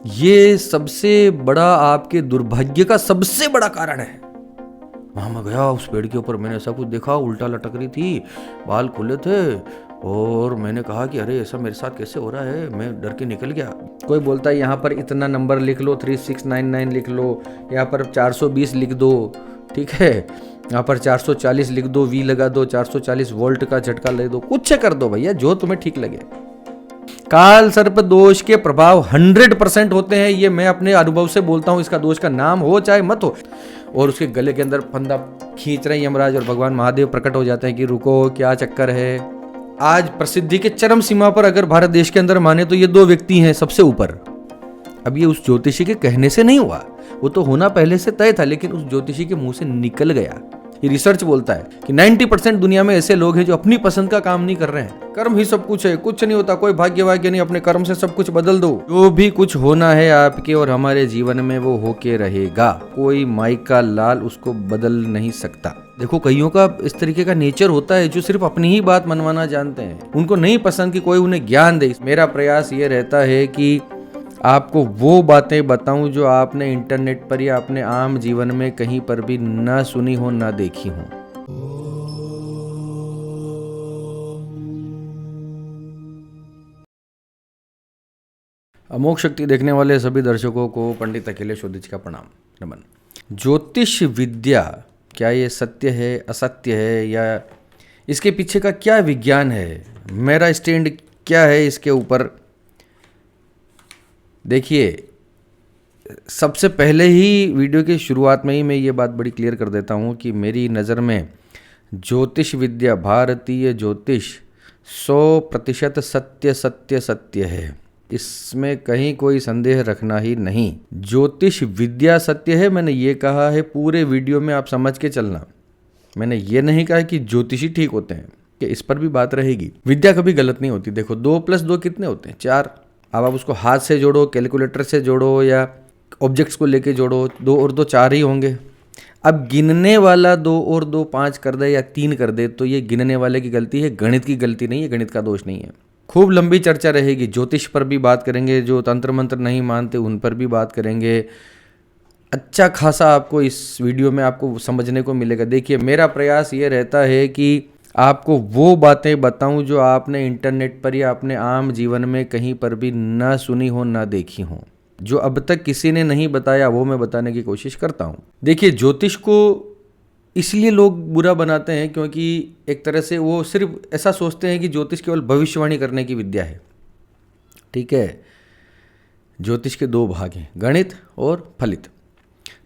ये सबसे बड़ा आपके दुर्भाग्य का सबसे बड़ा कारण है। वहाँ मैं गया उस पेड़ के ऊपर, मैंने ऐसा कुछ देखा, उल्टा लटक रही थी, बाल खुले थे, और मैंने कहा कि अरे ऐसा मेरे साथ कैसे हो रहा है, मैं डर के निकल गया। कोई बोलता है यहाँ पर इतना नंबर लिख लो, 3699 लिख लो, यहाँ पर 420 लिख दो, ठीक है, यहाँ पर 440 लिख दो, वी लगा दो, 440 वोल्ट का झटका ले दो, कुछ कर दो भैया, जो तुम्हें ठीक लगे। काल सर्प दोष के प्रभाव 100% होते हैं, ये मैं अपने अनुभव से बोलता हूँ। इसका दोष का नाम हो चाहे मत हो, और उसके गले के अंदर फंदा खींच रहे हैं यमराज, और भगवान महादेव प्रकट हो जाते हैं कि रुको, क्या चक्कर है। आज प्रसिद्धि के चरम सीमा पर अगर भारत देश के अंदर माने तो ये 2 व्यक्ति हैं सबसे ऊपर। अब ये उस ज्योतिषी के कहने से नहीं हुआ, वो तो होना पहले से तय था, लेकिन उस ज्योतिषी के मुंह से निकल गया। ये रिसर्च बोलता है कि 90% दुनिया में ऐसे लोग हैं जो अपनी पसंद का काम नहीं कर रहे हैं। कर्म ही सब कुछ है, कुछ नहीं होता, कोई भाग्य नहीं, अपने कर्म से सब कुछ बदल दो। जो भी कुछ होना है आपके और हमारे जीवन में वो होके रहेगा, कोई माई का लाल उसको बदल नहीं सकता। देखो, कईयों का इस तरीके का नेचर होता है जो सिर्फ अपनी ही बात मनवाना जानते हैं, उनको नहीं पसंद कि कोई उन्हें ज्ञान दे। मेरा प्रयास ये रहता है कि आपको वो बातें बताऊं जो आपने इंटरनेट पर या अपने आम जीवन में कहीं पर भी ना सुनी हो, ना देखी हो। अमोघ शक्ति देखने वाले सभी दर्शकों को पंडित अखिलेश ओदिच का प्रणाम, नमन। ज्योतिष विद्या, क्या ये सत्य है, असत्य है, या इसके पीछे का क्या विज्ञान है, मेरा स्टैंड क्या है इसके ऊपर। देखिए, सबसे पहले ही वीडियो की शुरुआत में ही मैं ये बात बड़ी क्लियर कर देता हूँ कि मेरी नज़र में ज्योतिष विद्या, भारतीय ज्योतिष 100% सत्य है। इसमें कहीं कोई संदेह रखना ही नहीं। ज्योतिष विद्या सत्य है, मैंने ये कहा है पूरे वीडियो में, आप समझ के चलना। मैंने ये नहीं कहा कि ज्योतिषी ठीक होते हैं, कि इस पर भी बात रहेगी। विद्या कभी गलत नहीं होती। देखो, 2 + 2 कितने होते हैं? 4। अब आप उसको हाथ से जोड़ो, कैलकुलेटर से जोड़ो, या ऑब्जेक्ट्स को लेके जोड़ो, 2 और 2 4 ही होंगे। अब गिनने वाला 2 और 2 5 कर दे या 3 कर दे तो ये गिनने वाले की गलती है, गणित की गलती नहीं है, गणित का दोष नहीं है। खूब लंबी चर्चा रहेगी, ज्योतिष पर भी बात करेंगे, जो तंत्र मंत्र नहीं मानते उन पर भी बात करेंगे। अच्छा खासा आपको इस वीडियो में आपको समझने को मिलेगा। देखिए, मेरा प्रयास ये रहता है कि आपको वो बातें बताऊं जो आपने इंटरनेट पर या अपने आम जीवन में कहीं पर भी ना सुनी हो, ना देखी हो। जो अब तक किसी ने नहीं बताया वो मैं बताने की कोशिश करता हूं। देखिए, ज्योतिष को इसलिए लोग बुरा बनाते हैं क्योंकि एक तरह से वो सिर्फ ऐसा सोचते हैं कि ज्योतिष केवल भविष्यवाणी करने की विद्या है। ठीक है, ज्योतिष के 2 भाग हैं, गणित और फलित।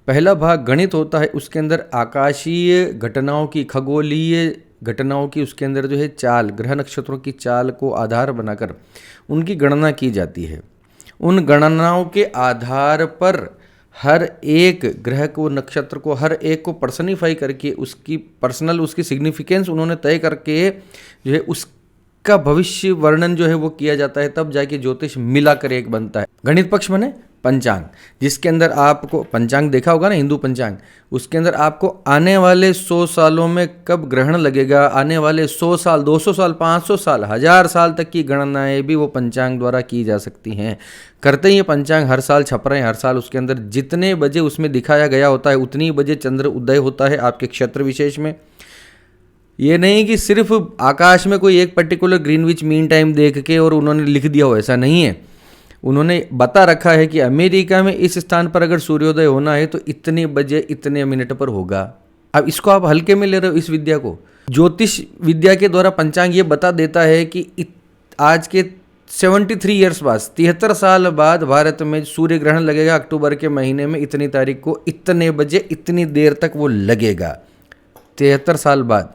पहला भाग गणित होता है, उसके अंदर आकाशीय घटनाओं की, खगोलीय घटनाओं की, उसके अंदर जो है चाल, ग्रह नक्षत्रों की चाल को आधार बनाकर उनकी गणना की जाती है। उन गणनाओं के आधार पर हर एक ग्रह को, नक्षत्र को, हर एक को पर्सनिफाई करके उसकी पर्सनल, उसकी सिग्निफिकेंस उन्होंने तय करके जो है उसका भविष्य वर्णन जो है वो किया जाता है। तब जाके ज्योतिष मिलाकर एक बनता है। गणित पक्ष माने पंचांग, जिसके अंदर आपको पंचांग देखा होगा ना, हिंदू पंचांग, उसके अंदर आपको आने वाले 100 सालों में कब ग्रहण लगेगा, आने वाले 100 साल, 200 साल, 500 साल, 1000 साल तक की गणनाएं भी वो पंचांग द्वारा की जा सकती हैं। करते ही ये पंचांग हर साल छप रहे हैं, हर साल उसके अंदर जितने बजे उसमें दिखाया गया होता है उतनी बजे चंद्र उदय होता है आपके क्षेत्र विशेष में। ये नहीं कि सिर्फ आकाश में कोई एक पर्टिकुलर ग्रीनविच मीन टाइम देख के और उन्होंने लिख दिया हो, ऐसा नहीं है। उन्होंने बता रखा है कि अमेरिका में इस स्थान पर अगर सूर्योदय होना है तो इतने बजे इतने मिनट पर होगा। अब इसको आप हल्के में ले रहे हो, इस विद्या को। ज्योतिष विद्या के द्वारा पंचांग ये बता देता है कि आज के 73 ईयर्स बाद, 73 साल बाद भारत में सूर्य ग्रहण लगेगा अक्टूबर के महीने में, इतनी तारीख को, इतने बजे, इतनी देर तक वो लगेगा। 73 साल बाद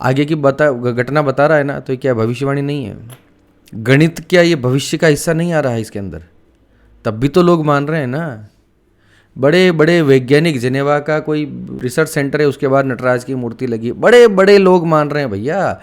आगे की घटना बता रहा है ना, तो क्या भविष्यवाणी नहीं है? गणित क्या ये भविष्य का हिस्सा नहीं आ रहा है इसके अंदर? तब भी तो लोग मान रहे हैं ना। बड़े बड़े वैज्ञानिक, जेनेवा का कोई रिसर्च सेंटर है, उसके बाद नटराज की मूर्ति लगी, बड़े बड़े लोग मान रहे हैं भैया।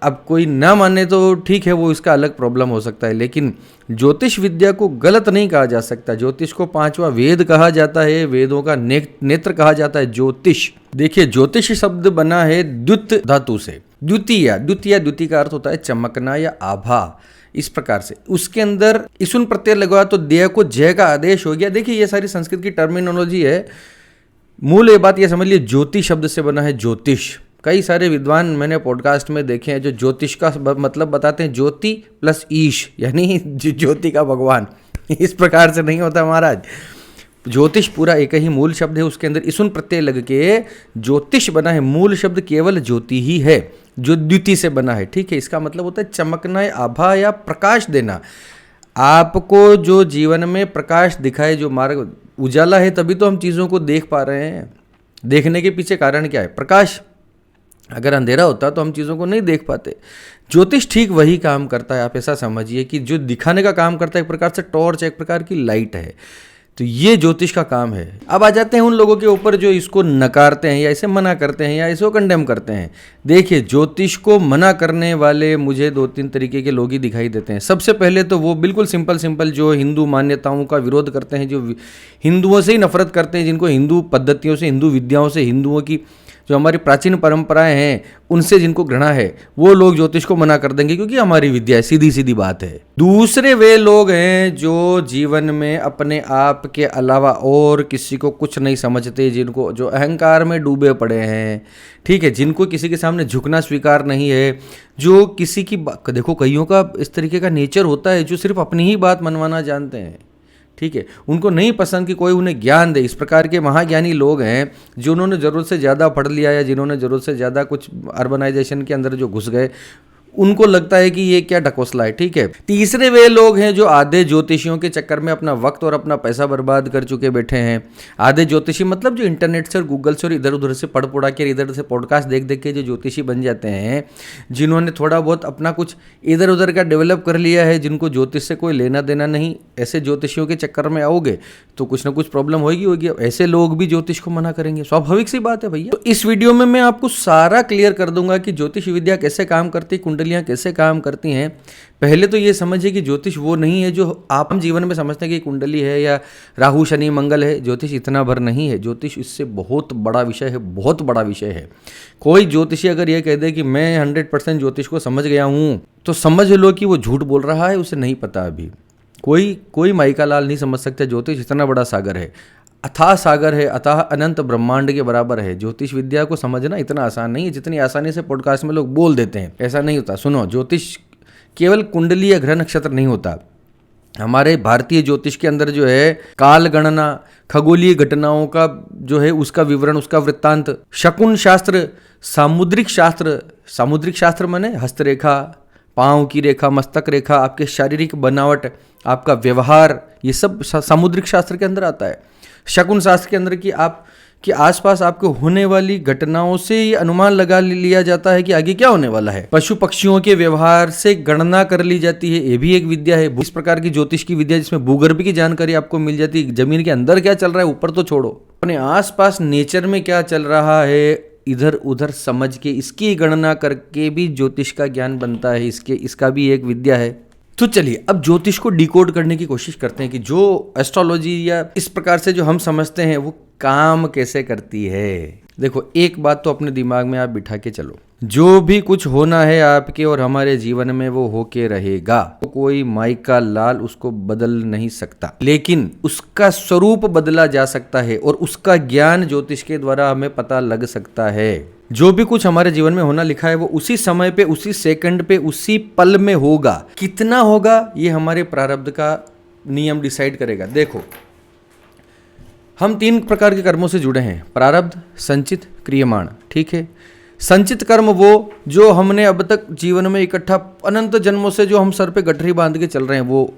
अब कोई ना माने तो ठीक है, वो इसका अलग प्रॉब्लम हो सकता है, लेकिन ज्योतिष विद्या को गलत नहीं कहा जा सकता। ज्योतिष को 5वां वेद कहा जाता है, वेदों का नेत्र कहा जाता है ज्योतिष। देखिए, ज्योतिष शब्द बना है द्युत धातु से। द्वितीय का अर्थ होता है चमकना या आभा। इस प्रकार से उसके अंदर इसुन प्रत्यय लगा तो देह को जय का आदेश हो गया। देखिए ये सारी संस्कृत की टर्मिनोलॉजी है। मूल ये बात ये समझ लिया, ज्योति शब्द से बना है ज्योतिष। कई सारे विद्वान मैंने पॉडकास्ट में देखे हैं जो ज्योतिष का मतलब बताते हैं ज्योति प्लस ईश, यानी ज्योति का भगवान। इस प्रकार से नहीं होता महाराज। ज्योतिष पूरा एक ही मूल शब्द है, उसके अंदर इसुन प्रत्यय लग के ज्योतिष बना है। मूल शब्द केवल ज्योति ही है जो द्युति से बना है, ठीक है। इसका मतलब होता है चमकना, आभा या प्रकाश देना। आपको जो जीवन में प्रकाश दिखाए, जो मार्ग उजाला है, तभी तो हम चीज़ों को देख पा रहे हैं। देखने के पीछे कारण क्या है? प्रकाश। अगर अंधेरा होता तो हम चीज़ों को नहीं देख पाते। ज्योतिष ठीक वही काम करता है। आप ऐसा समझिए कि जो दिखाने का काम करता है एक प्रकार से टॉर्च, एक प्रकार की लाइट है। तो ये ज्योतिष का काम है। अब आ जाते हैं उन लोगों के ऊपर जो इसको नकारते हैं या इसे मना करते हैं या इसको कंडेम करते हैं। देखिए ज्योतिष को मना करने वाले मुझे 2-3 तरीके के लोग ही दिखाई देते हैं। सबसे पहले तो वो बिल्कुल सिंपल जो हिंदू मान्यताओं का विरोध करते हैं, जो हिंदुओं से ही नफरत करते हैं, जिनको हिंदू पद्धतियों से, हिंदू विद्याओं से, हिंदुओं की जो हमारी प्राचीन परंपराएं हैं उनसे जिनको घृणा है, वो लोग ज्योतिष को मना कर देंगे क्योंकि हमारी विद्या है। सीधी सीधी बात है। दूसरे वे लोग हैं जो जीवन में अपने आप के अलावा और किसी को कुछ नहीं समझते, जिनको जो अहंकार में डूबे पड़े हैं, ठीक है, जिनको किसी के सामने झुकना स्वीकार नहीं है, जो किसी की देखो कईयों का इस तरीके का नेचर होता है जो सिर्फ अपनी ही बात मनवाना जानते हैं, ठीक है। उनको नहीं पसंद कि कोई उन्हें ज्ञान दे। इस प्रकार के महाज्ञानी लोग हैं जो उन्होंने ज़रूरत से ज़्यादा पढ़ लिया या जिन्होंने ज़रूरत से ज़्यादा कुछ अर्बनाइजेशन के अंदर जो घुस गए, उनको लगता है कि ये क्या ढकोसला है, ठीक है। तीसरे वे लोग हैं जो आधे ज्योतिषियों के चक्कर में अपना वक्त और अपना पैसा बर्बाद कर चुके बैठे हैं। आधे ज्योतिषी मतलब जो इंटरनेट से और गूगल से और इधर उधर से पढ़ पुढ़ा के, इधर से पॉडकास्ट देख देख के जो ज्योतिषी बन जाते हैं, जिन्होंने थोड़ा बहुत अपना कुछ इधर उधर का डेवलप कर लिया है, जिनको ज्योतिष से कोई लेना देना नहीं। ऐसे ज्योतिषियों के चक्कर में आओगे तो कुछ ना कुछ प्रॉब्लम होगी। ऐसे लोग भी ज्योतिष को मना करेंगे, स्वाभाविक सी बात है भैया। तो इस वीडियो में मैं आपको सारा क्लियर कर दूंगा कि ज्योतिष विद्या कैसे काम करती है, कुंडलियां कैसे काम करती हैं। पहले तो ये समझिए कि ज्योतिष वो नहीं है जो आप जीवन में समझते हैं कि कुंडली है या राहु शनि मंगल है। ज्योतिष इतना भर नहीं है। ज्योतिष इससे बहुत बड़ा विषय है, बहुत बड़ा विषय है। कोई ज्योतिषी अगर ये कह दे कि मैं 100% ज्योतिष को समझ गया हूँ, तो समझ लो कि वो झूठ बोल रहा है, उसे नहीं पता अभी। कोई माइका लाल नहीं समझ सकता। ज्योतिष इतना बड़ा सागर है, अथाह सागर है, अथाह अनंत ब्रह्मांड के बराबर है। ज्योतिष विद्या को समझना इतना आसान नहीं है जितनी आसानी से पॉडकास्ट में लोग बोल देते हैं। ऐसा नहीं होता। सुनो, ज्योतिष केवल कुंडली या ग्रह नक्षत्र नहीं होता। हमारे भारतीय ज्योतिष के अंदर जो है काल गणना, खगोलीय घटनाओं का जो है उसका विवरण, उसका वृत्तांत, शकुन शास्त्र, सामुद्रिक शास्त्र माने हस्तरेखा, पाँव की रेखा, मस्तक रेखा, आपके शारीरिक बनावट, आपका व्यवहार, ये सब सामुद्रिक शास्त्र के अंदर आता है। शकुन शास्त्र के अंदर कि आप कि आसपास आपको होने वाली घटनाओं से ये अनुमान लगा लिया जाता है कि आगे क्या होने वाला है। पशु पक्षियों के व्यवहार से गणना कर ली जाती है, ये भी एक विद्या है। इस प्रकार की ज्योतिष की विद्या जिसमें भूगर्भ की जानकारी आपको मिल जाती है, जमीन के अंदर क्या चल रहा है ऊपर तो छोड़ो, अपने आसपास नेचर में क्या चल रहा है इधर उधर समझ के इसकी गणना करके भी ज्योतिष का ज्ञान बनता है। इसका भी एक विद्या है। तो चलिए अब ज्योतिष को डिकोड करने की कोशिश करते हैं कि जो एस्ट्रोलॉजी या इस प्रकार से जो हम समझते हैं वो काम कैसे करती है। देखो, एक बात तो अपने दिमाग में आप बिठा के चलो, जो भी कुछ होना है आपके और हमारे जीवन में वो होके रहेगा। तो कोई माइका लाल उसको बदल नहीं सकता, लेकिन उसका स्वरूप बदला जा सकता है और उसका ज्ञान ज्योतिष के द्वारा हमें पता लग सकता है। जो भी कुछ हमारे जीवन में होना लिखा है वो उसी समय पे, उसी सेकंड पे, उसी पल में होगा। कितना होगा ये हमारे प्रारब्ध का नियम डिसाइड करेगा। देखो, हम 3 प्रकार के कर्मों से जुड़े हैं, प्रारब्ध, संचित, क्रियमाण, ठीक है। संचित कर्म वो जो हमने अब तक जीवन में इकट्ठा अनंत जन्मों से जो हम सर पे गठरी बांध के चल रहे हैं वो,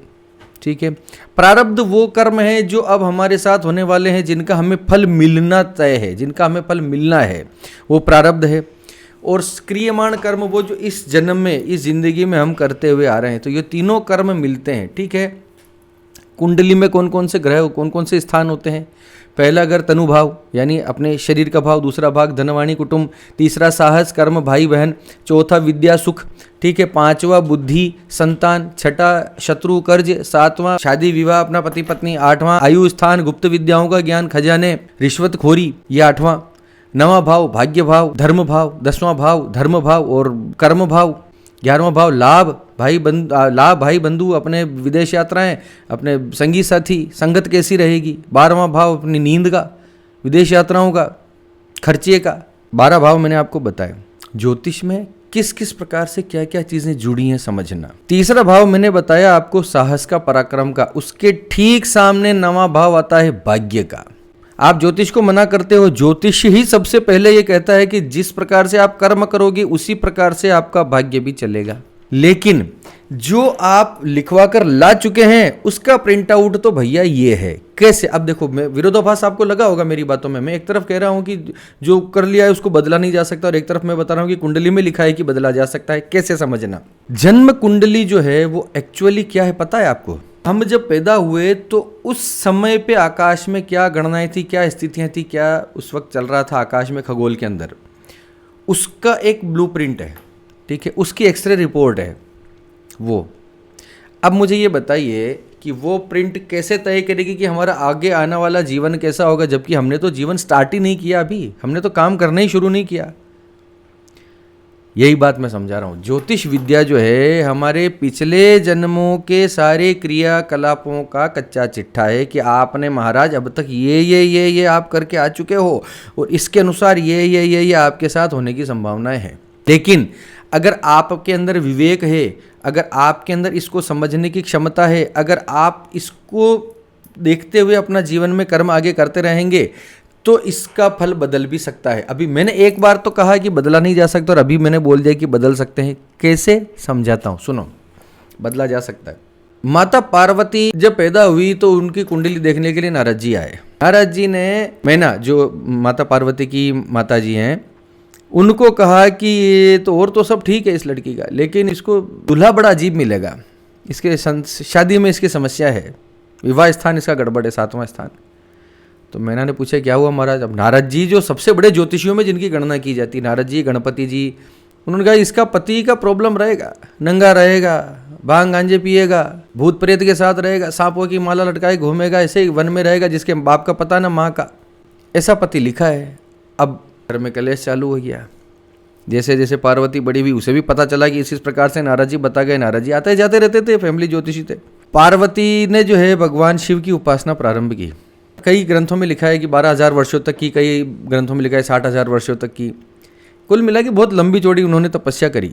ठीक है। प्रारब्ध वो कर्म है जो अब हमारे साथ होने वाले हैं, जिनका हमें फल मिलना तय है, जिनका हमें फल मिलना है, वो प्रारब्ध है। और क्रियमाण कर्म वो जो इस जन्म में, इस जिंदगी में हम करते हुए आ रहे हैं। तो ये तीनों कर्म मिलते हैं, ठीक है। कुंडली में कौन कौन से ग्रह, कौन कौन से स्थान होते हैं? पहला अगर तनु भाव यानी अपने शरीर का भाव, दूसरा भाग धनवाणी कुटुंब, तीसरा साहस कर्म भाई बहन, चौथा विद्या सुख, ठीक है, पांचवा बुद्धि संतान, छठा शत्रु कर्ज, सातवां शादी विवाह अपना पति पत्नी, आठवां आयु स्थान गुप्त विद्याओं का ज्ञान खजाने रिश्वतखोरी, ये आठवां। नवां भाव भाग्य भाव धर्म भाव, 10वां भाव धर्म भाव और कर्म भाव, 11वां भाव लाभ भाई बंधु, अपने विदेश यात्राएं, अपने संगी साथी, संगत कैसी रहेगी। 12वां भाव अपनी नींद का, विदेश यात्राओं का, खर्चे का। 12 भाव मैंने आपको बताया। ज्योतिष में किस किस प्रकार से क्या क्या चीजें जुड़ी हैं समझना। तीसरा भाव मैंने बताया आपको साहस का, पराक्रम का। उसके ठीक सामने 9वां भाव आता है भाग्य का। आप ज्योतिष को मना करते हो, ज्योतिष ही सबसे पहले ये कहता है कि जिस प्रकार से आप कर्म करोगे उसी प्रकार से आपका भाग्य भी चलेगा। लेकिन जो आप लिखवा कर ला चुके हैं उसका प्रिंट आउट तो भैया ये है। कैसे? अब देखो, मैं विरोधाभास आपको लगा होगा मेरी बातों में। मैं एक तरफ कह रहा हूं कि जो कर लिया है उसको बदला नहीं जा सकता, और एक तरफ मैं बता रहा हूं कि कुंडली में लिखा है कि बदला जा सकता है। कैसे समझना? जन्म कुंडली जो है वो एक्चुअली क्या है पता है आपको? हम जब पैदा हुए तो उस समय पे आकाश में क्या गणनाएं थी, क्या स्थितियां थी, क्या उस वक्त चल रहा था आकाश में, खगोल के अंदर, उसका एक ब्लूप्रिंट है, ठीक है, उसकी एक्सरे रिपोर्ट है वो। अब मुझे ये बताइए कि वो प्रिंट कैसे तय करेगी कि हमारा आगे आने वाला जीवन कैसा होगा, जबकि हमने तो जीवन स्टार्ट ही नहीं किया, अभी हमने तो काम करना ही शुरू नहीं किया। यही बात मैं समझा रहा हूँ। ज्योतिष विद्या जो है हमारे पिछले जन्मों के सारे क्रियाकलापों का कच्चा चिट्ठा है कि आपने महाराज अब तक ये आप करके आ चुके हो, और इसके अनुसार ये आपके साथ होने की संभावनाएं हैं। लेकिन अगर आपके अंदर विवेक है, अगर आपके अंदर इसको समझने की क्षमता है, अगर आप इसको देखते हुए अपना जीवन में कर्म आगे करते रहेंगे तो इसका फल बदल भी सकता है। अभी मैंने एक बार तो कहा कि बदला नहीं जा सकता, और अभी मैंने बोल दिया कि बदल सकते हैं। कैसे? समझाता हूं, सुनो। बदला जा सकता है। माता पार्वती जब पैदा हुई तो उनकी कुंडली देखने के लिए नारद जी आए। नारद जी ने मैना, जो माता पार्वती की माता जी हैं, उनको कहा कि ये तो और तो सब ठीक है इस लड़की का, लेकिन इसको दूल्हा बड़ा अजीब मिलेगा, इसके शादी में इसकी समस्या है, विवाह स्थान इसका गड़बड़ है, 7वां स्थान। तो मैंने ने पूछा क्या हुआ महाराज? अब नारद जी जो सबसे बड़े ज्योतिषियों में जिनकी गणना की जाती है, नारद जी, गणपति जी, उन्होंने कहा इसका पति का प्रॉब्लम रहेगा, नंगा रहेगा, भांग गांजे पिएगा, भूत प्रेत के साथ रहेगा, सांपों की माला लटकाए घूमेगा, ऐसे ही वन में रहेगा, जिसके बाप का पता ना माँ का, ऐसा पति लिखा है। अब घर में कलेश चालू हो गया। जैसे जैसे पार्वती बड़ी हुई उसे भी पता चला कि इस प्रकार से नारद जी बता गए। नारद जी आते जाते रहते थे, फैमिली ज्योतिषी थे। पार्वती ने जो है भगवान शिव की उपासना प्रारंभ की। कई ग्रंथों में लिखा है कि 12,000 वर्षों तक की, कई ग्रंथों में लिखा है 60,000 वर्षों तक की। कुल मिला कि बहुत लंबी चौड़ी उन्होंने तपस्या करी,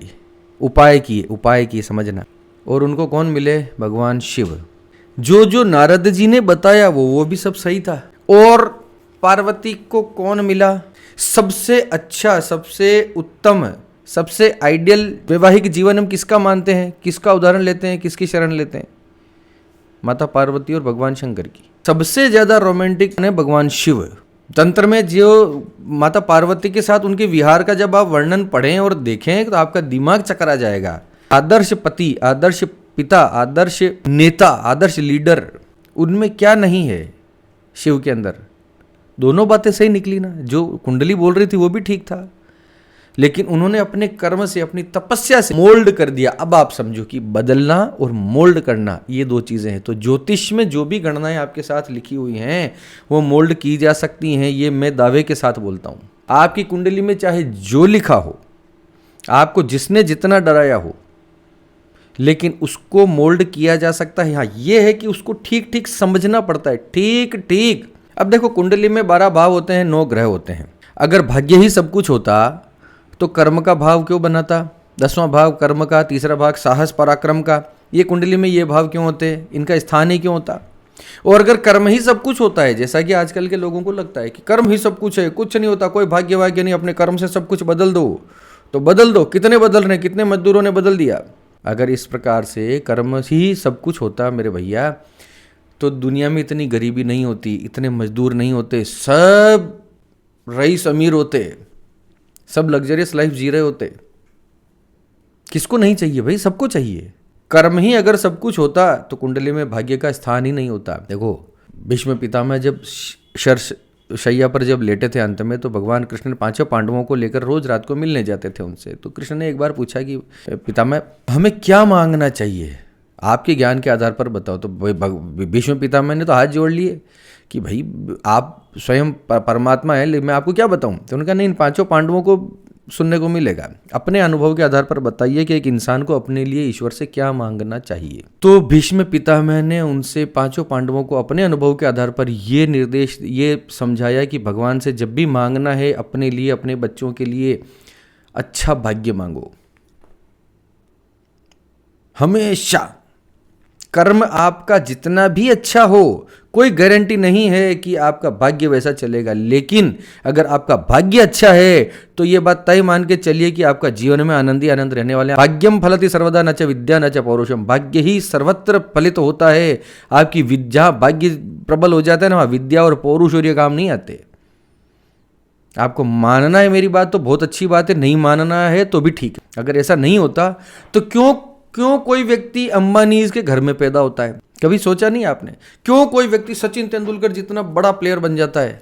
उपाय किए समझना। और उनको कौन मिले? भगवान शिव। जो नारद जी ने बताया वो भी सब सही था। और पार्वती को कौन मिला? सबसे अच्छा, सबसे उत्तम, सबसे आइडियल वैवाहिक जीवन हम किसका मानते हैं, किसका उदाहरण लेते हैं, किसकी शरण लेते हैं? माता पार्वती और भगवान शंकर की। सबसे ज्यादा रोमांटिक है भगवान शिव। तंत्र में जो माता पार्वती के साथ उनके विहार का जब आप वर्णन पढ़ें और देखें तो आपका दिमाग चकरा जाएगा। आदर्श पति, आदर्श पिता, आदर्श नेता, आदर्श लीडर, उनमें क्या नहीं है शिव के अंदर? दोनों बातें सही निकली ना। जो कुंडली बोल रही थी वो भी ठीक था, लेकिन उन्होंने अपने कर्म से, अपनी तपस्या से मोल्ड कर दिया। अब आप समझो कि बदलना और मोल्ड करना ये दो चीजें हैं। तो ज्योतिष में जो भी गणनाएं आपके साथ लिखी हुई हैं वो मोल्ड की जा सकती हैं, ये मैं दावे के साथ बोलता हूं। आपकी कुंडली में चाहे जो लिखा हो, आपको जिसने जितना डराया हो, लेकिन उसको मोल्ड किया जा सकता है। हाँ, ये है कि उसको ठीक ठीक समझना पड़ता है, ठीक ठीक। अब देखो, कुंडली में 12 भाव होते हैं, 9 ग्रह होते हैं। अगर भाग्य ही सब कुछ होता तो कर्म का भाव क्यों बनाता? 10वां भाव कर्म का, तीसरा भाग साहस पराक्रम का, ये कुंडली में ये भाव क्यों होते? इनका स्थान ही क्यों होता? और अगर कर्म ही सब कुछ होता है, जैसा कि आजकल के लोगों को लगता है कि कर्म ही सब कुछ है, कुछ नहीं होता, कोई भाग्य वाग्य नहीं, अपने कर्म से सब कुछ बदल दो, तो बदल दो। कितने बदल रहे? कितने मजदूरों ने बदल दिया? अगर इस प्रकार से कर्म ही सब कुछ होता मेरे भैया, तो दुनिया में इतनी गरीबी नहीं होती, इतने मजदूर नहीं होते, सब रईस अमीर होते, सब लग्जरियस लाइफ जी रहे होते। किसको नहीं चाहिए भाई? सबको चाहिए। कर्म ही अगर सब कुछ होता तो कुंडली में भाग्य का स्थान ही नहीं होता। देखो, भीष्म पितामह जब शैया पर जब लेटे थे अंत में, तो भगवान कृष्ण ने 5 पांडवों को लेकर रोज रात को मिलने जाते थे उनसे। तो कृष्ण ने एक बार पूछा कि पितामह, हमें क्या मांगना चाहिए, आपके ज्ञान के आधार पर बताओ। तो भीष्म पितामह ने तो हाथ जोड़ लिए कि भाई आप स्वयं परमात्मा है, मैं आपको क्या बताऊं। तो उन्होंने कहा नहीं, इन 5 पांडवों को सुनने को मिलेगा। अपने अनुभव के आधार पर बताइए कि एक इंसान को अपने लिए ईश्वर से क्या मांगना चाहिए। तो भीष्म पितामह ने उनसे पांचों पांडवों को अपने अनुभव के आधार पर ये निर्देश, ये समझाया कि भगवान से जब भी मांगना है अपने लिए, अपने बच्चों के लिए अच्छा भाग्य मांगो। हमेशा कर्म आपका जितना भी अच्छा हो, कोई गारंटी नहीं है कि आपका भाग्य वैसा चलेगा, लेकिन अगर आपका भाग्य अच्छा है तो ये बात तय मान के चलिए कि आपका जीवन में आनंद ही आनंद रहने वाले हैं। भाग्यम फलति सर्वदा न च विद्या न च पौरुषम। भाग्य ही सर्वत्र फलित होता है। आपकी विद्या, भाग्य प्रबल हो जाता है ना, वहाँ विद्या और पौरुष और ये काम नहीं आते। आपको मानना है मेरी बात तो बहुत अच्छी बात है, नहीं मानना है तो भी ठीक है। अगर ऐसा नहीं होता तो क्यों कोई व्यक्ति अंबानीज के घर में पैदा होता है? कभी सोचा नहीं आपने? क्यों कोई व्यक्ति सचिन तेंदुलकर जितना बड़ा प्लेयर बन जाता है?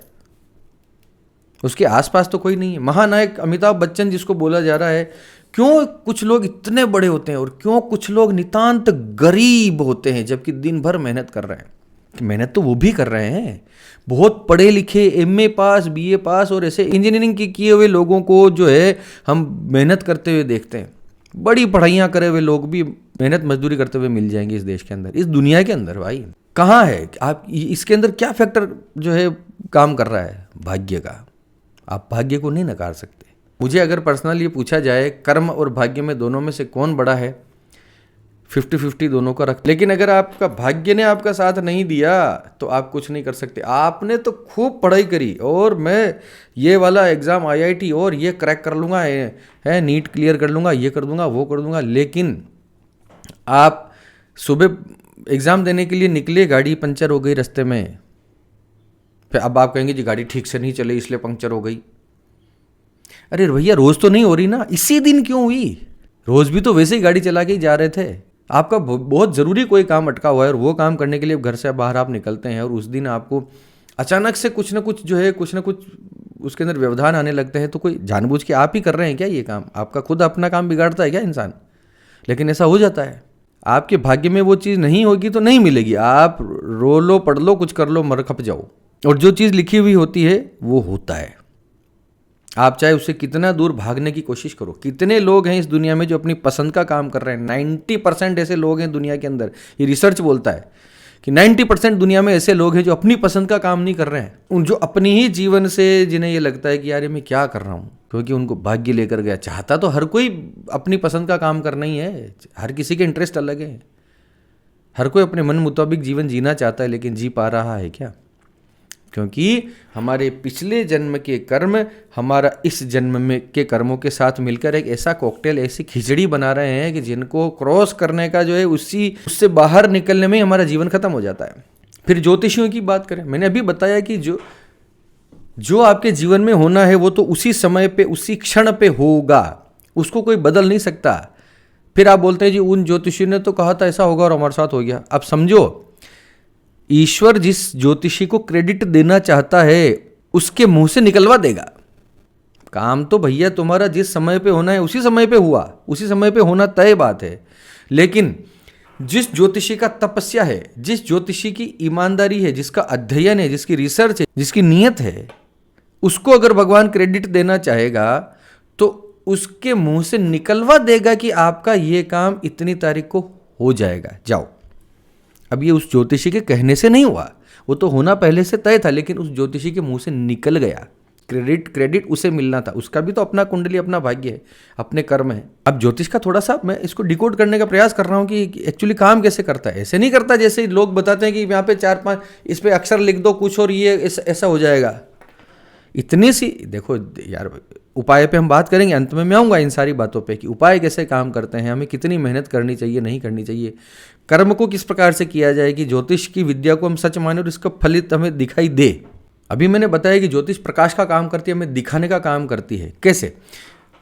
उसके आसपास तो कोई नहीं है। महानायक अमिताभ बच्चन जिसको बोला जा रहा है, क्यों कुछ लोग इतने बड़े होते हैं और क्यों कुछ लोग नितांत गरीब होते हैं जबकि दिन भर मेहनत कर रहे हैं? मेहनत तो वो भी कर रहे हैं, बहुत पढ़े लिखे, एमए पास, बीए पास और ऐसे इंजीनियरिंग किए हुए लोगों को जो है हम मेहनत करते हुए देखते हैं। बड़ी पढ़ाइयाँ करे हुए लोग भी मेहनत मजदूरी करते हुए मिल जाएंगे इस देश के अंदर, इस दुनिया के अंदर। भाई कहाँ है आप? इसके अंदर क्या फैक्टर जो है काम कर रहा है? भाग्य का। आप भाग्य को नहीं नकार सकते। मुझे अगर पर्सनली पूछा जाए कर्म और भाग्य में दोनों में से कौन बड़ा है, 50-50 दोनों का रख। लेकिन अगर आपका भाग्य ने आपका साथ नहीं दिया तो आप कुछ नहीं कर सकते। आपने तो खूब पढ़ाई करी और मैं ये वाला एग्ज़ाम IIT और ये क्रैक कर लूँगा, है नीट क्लियर कर लूँगा, ये कर दूँगा, वो कर दूँगा, लेकिन आप सुबह एग्ज़ाम देने के लिए निकले, गाड़ी पंचर हो गई रास्ते में, फिर अब आप कहेंगे जी गाड़ी ठीक से नहीं चली इसलिए पंक्चर हो गई। अरे भैया रोज़ तो नहीं हो रही ना, इसी दिन क्यों हुई? रोज़ भी तो वैसे ही गाड़ी चला के ही जा रहे थे। आपका बहुत ज़रूरी कोई काम अटका हुआ है और वो काम करने के लिए घर से बाहर आप निकलते हैं और उस दिन आपको अचानक से कुछ ना कुछ जो है, कुछ ना कुछ उसके अंदर व्यवधान आने लगते हैं। तो कोई जानबूझ के आप ही कर रहे हैं क्या ये काम? आपका खुद अपना काम बिगाड़ता है क्या इंसान? लेकिन ऐसा हो जाता है। आपके भाग्य में वो चीज़ नहीं होगी तो नहीं मिलेगी। आप रो लो, पढ़ लो, कुछ कर लो, मर खप जाओ, और जो चीज़ लिखी हुई होती है वो होता है। आप चाहे उससे कितना दूर भागने की कोशिश करो। कितने लोग हैं इस दुनिया में जो अपनी पसंद का काम कर रहे हैं? 90% ऐसे लोग हैं दुनिया के अंदर। ये रिसर्च बोलता है कि 90% दुनिया में ऐसे लोग हैं जो अपनी पसंद का काम नहीं कर रहे हैं। उन जो अपनी ही जीवन से, जिन्हें ये लगता है कि यार मैं क्या कर रहा हूँ, क्योंकि उनको भाग्य लेकर गया। चाहता तो हर कोई अपनी पसंद का काम करना ही है, हर किसी के इंटरेस्ट अलग है, हर कोई अपने मन मुताबिक जीवन जीना चाहता है, लेकिन जी पा रहा है क्या? क्योंकि हमारे पिछले जन्म के कर्म हमारा इस जन्म में के कर्मों के साथ मिलकर एक ऐसा कॉकटेल, ऐसी खिचड़ी बना रहे हैं कि जिनको क्रॉस करने का जो है उससे बाहर निकलने में हमारा जीवन खत्म हो जाता है। फिर ज्योतिषियों की बात करें, मैंने अभी बताया कि जो आपके जीवन में होना है वो तो उसी समय पे, उसी क्षण पे होगा, उसको कोई बदल नहीं सकता। फिर आप बोलते हैं जी उन ज्योतिषियों ने तो कहा था ऐसा होगा और हमारे साथ हो गया। अब समझो, ईश्वर जिस ज्योतिषी को क्रेडिट देना चाहता है उसके मुंह से निकलवा देगा। काम तो भैया तुम्हारा जिस समय पे होना है उसी समय पे हुआ, उसी समय पे होना तय बात है। लेकिन जिस ज्योतिषी का तपस्या है, जिस ज्योतिषी की ईमानदारी है, जिसका अध्ययन है, जिसकी रिसर्च है, जिसकी नीयत है, उसको अगर भगवान क्रेडिट देना चाहेगा तो उसके मुंह से निकलवा देगा कि आपका ये काम इतनी तारीख को हो जाएगा, जाओ। अब ये उस ज्योतिषी के कहने से नहीं हुआ, वो तो होना पहले से तय था, लेकिन उस ज्योतिषी के मुंह से निकल गया। क्रेडिट उसे मिलना था, उसका भी तो अपना कुंडली, अपना भाग्य है, अपने कर्म है। अब ज्योतिष का थोड़ा सा मैं इसको डिकोड करने का प्रयास कर रहा हूँ कि एक्चुअली काम कैसे करता है। ऐसे नहीं करता जैसे लोग बताते हैं कि यहाँ पे 4-5 इस पे अक्षर लिख दो कुछ और ये ऐसा हो जाएगा। इतनी सी देखो यार, उपाय पे हम बात करेंगे, अंत में मैं आऊँगा इन सारी बातों पे कि उपाय कैसे काम करते हैं, हमें कितनी मेहनत करनी चाहिए, नहीं करनी चाहिए, कर्म को किस प्रकार से किया जाए कि ज्योतिष की विद्या को हम सच माने और इसका फलित हमें दिखाई दे। अभी मैंने बताया कि ज्योतिष प्रकाश का काम करती है, हमें दिखाने का काम करती है। कैसे?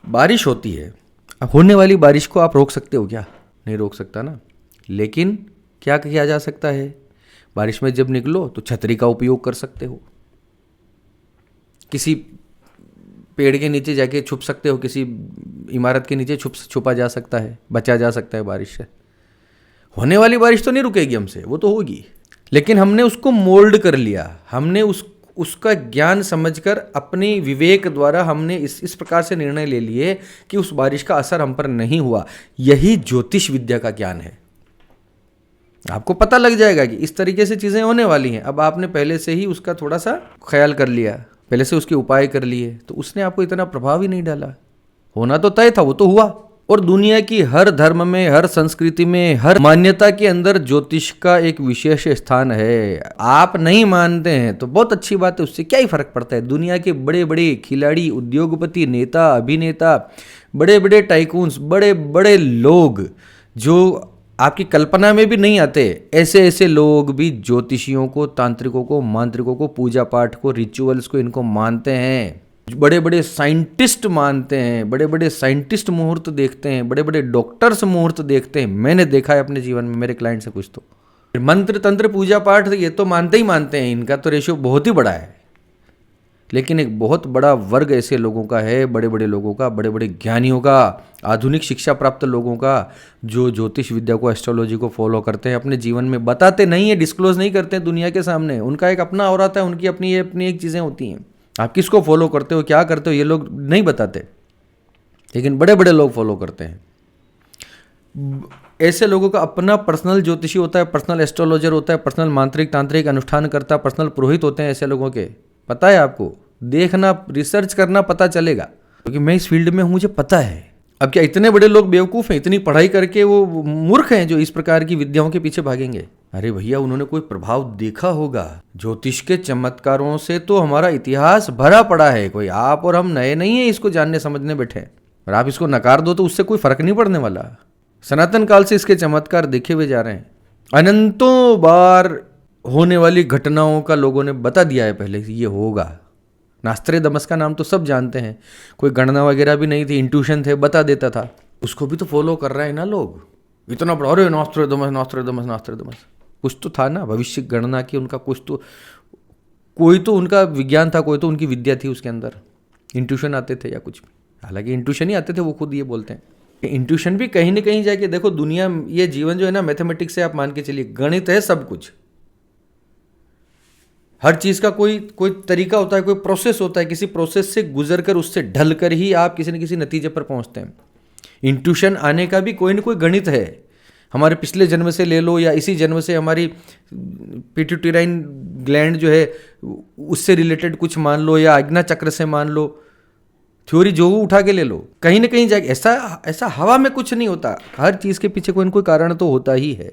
बारिश होती है, अब होने वाली बारिश को आप रोक सकते हो क्या? नहीं रोक सकता ना। लेकिन क्या किया जा सकता है? बारिश में जब निकलो तो छतरी का उपयोग कर सकते हो, किसी पेड़ के नीचे जाके छुप सकते हो, किसी इमारत के नीचे छुपा जा सकता है, बचा जा सकता है बारिश से। होने वाली बारिश तो नहीं रुकेगी हमसे, वो तो होगी, लेकिन हमने उसको मोल्ड कर लिया, हमने उसका ज्ञान समझकर अपनी विवेक द्वारा हमने इस प्रकार से निर्णय ले लिए कि उस बारिश का असर हम पर नहीं हुआ। यही ज्योतिष विद्या का ज्ञान है। आपको पता लग जाएगा कि इस तरीके से चीज़ें होने वाली हैं। अब आपने पहले से ही उसका थोड़ा सा ख्याल कर लिया, पहले से उसके उपाय कर लिए, तो उसने आपको इतना प्रभाव ही नहीं डाला। होना तो तय था, वो तो हुआ। और दुनिया की हर धर्म में, हर संस्कृति में, हर मान्यता के अंदर ज्योतिष का एक विशेष स्थान है। आप नहीं मानते हैं तो बहुत अच्छी बात है, उससे क्या ही फर्क पड़ता है। दुनिया के बड़े बड़े खिलाड़ी, उद्योगपति, नेता, अभिनेता, बड़े बड़े टाइकून्स, बड़े बड़े लोग जो आपकी कल्पना में भी नहीं आते, ऐसे ऐसे लोग भी ज्योतिषियों को, तांत्रिकों को, मांत्रिकों को, पूजा पाठ को, रिचुअल्स को, इनको मानते हैं। बड़े बड़े साइंटिस्ट मानते हैं, बड़े बड़े साइंटिस्ट मुहूर्त देखते हैं, बड़े बड़े डॉक्टर्स मुहूर्त देखते हैं। मैंने देखा है अपने जीवन में, मेरे क्लाइंट से कुछ तो मंत्र तंत्र पूजा पाठ ये तो मानते ही मानते हैं, इनका तो रेशियो बहुत ही बड़ा है। लेकिन एक बहुत बड़ा वर्ग ऐसे लोगों का है, बड़े बड़े लोगों का, बड़े बड़े ज्ञानियों का, आधुनिक शिक्षा प्राप्त लोगों का, जो ज्योतिष विद्या को, एस्ट्रोलॉजी को फॉलो करते हैं, अपने जीवन में बताते नहीं है, डिस्क्लोज नहीं करते हैं दुनिया के सामने। उनका एक अपना और आता है, उनकी अपनी एक चीज़ें होती हैं। आप किसको फॉलो करते हो, क्या करते हो, ये लोग नहीं बताते, लेकिन बड़े बड़े लोग फॉलो करते हैं। ऐसे लोगों का अपना पर्सनल ज्योतिषी होता है, पर्सनल एस्ट्रोलॉजर होता है, पर्सनल मांत्रिक तांत्रिक अनुष्ठान करता, पर्सनल पुरोहित होते हैं ऐसे लोगों के। पता है आपको, देखना, रिसर्च करना, पता चलेगा, क्योंकि मैं इस फील्ड में हूं, मुझे पता है। अब क्या इतने बड़े लोग बेवकूफ़ हैं, इतनी पढ़ाई करके वो मूर्ख हैं जो इस प्रकार की विद्याओं के पीछे भागेंगे? अरे भैया, उन्होंने कोई प्रभाव देखा होगा। ज्योतिष के चमत्कारों से तो हमारा इतिहास भरा पड़ा है। कोई आप और हम नए नहीं है इसको जानने समझने बैठे, और आप इसको नकार दो तो उससे कोई फर्क नहीं पड़ने वाला। सनातन काल से इसके चमत्कार देखे हुए जा रहे हैं। अनंतों बार होने वाली घटनाओं का लोगों ने बता दिया है पहले से, ये होगा। नास्त्रेदमस का नाम तो सब जानते हैं, कोई गणना वगैरह भी नहीं थी, इंट्यूशन थे, बता देता था। उसको भी तो फॉलो कर रहे हैं ना लोग, इतना बड़ा, अरे नास्त्रेदमस नास्त्रेदमस नास्त्रेदमस। कुछ तो था ना, भविष्य गणना की उनका कुछ तो, कोई तो उनका विज्ञान था, कोई तो उनकी विद्या थी उसके अंदर, इंट्यूशन आते थे या कुछ भी। हालांकि इंट्यूशन ही आते थे, वो खुद ये बोलते हैं। इंट्यूशन भी कहीं ना कहीं जाके देखो, दुनिया, ये जीवन जो है ना, मैथमेटिक्स से आप मान के चलिए, गणित है सब कुछ। हर चीज़ का कोई तरीका होता है, कोई प्रोसेस होता है, किसी प्रोसेस से गुजर कर, उससे ढल कर ही आप किसी न किसी नतीजे पर पहुंचते हैं। इंट्यूशन आने का भी कोई ना कोई गणित है। हमारे पिछले जन्म से ले लो, या इसी जन्म से हमारी पिट्यूटराइन ग्लैंड जो है उससे रिलेटेड कुछ मान लो, या आज्ञा चक्र से मान लो, थ्योरी जो उठा के ले लो, कहीं ना कहीं जाके ऐसा हवा में कुछ नहीं होता। हर चीज़ के पीछे कोई ना कोई कारण तो होता ही है।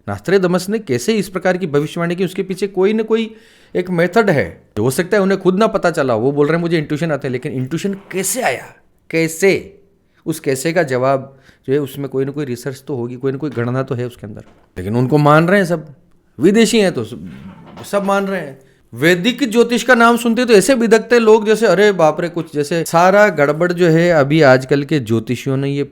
नास्त्रेदमस ने कैसे इस प्रकार की भविष्यवाणी की, उसके पीछे कोई ना कोई एक मेथड है। हो सकता है उन्हें खुद ना पता चला, वो बोल रहे हैं मुझे इंट्यूशन आते हैं, लेकिन इंट्यूशन कैसे आया, कैसे, उस कैसे का जवाब जो है उसमें कोई ना कोई रिसर्च तो होगी, कोई ना कोई गणना तो है उसके अंदर। लेकिन उनको मान रहे हैं सब, विदेशी हैं तो सब मान रहे हैं। वैदिक ज्योतिष का नाम सुनते तो ऐसे बिदकते लोग जैसे अरे बाप रे, कुछ जैसे सारा गड़बड़ जो है अभी आजकल के ज्योतिषियों ने ये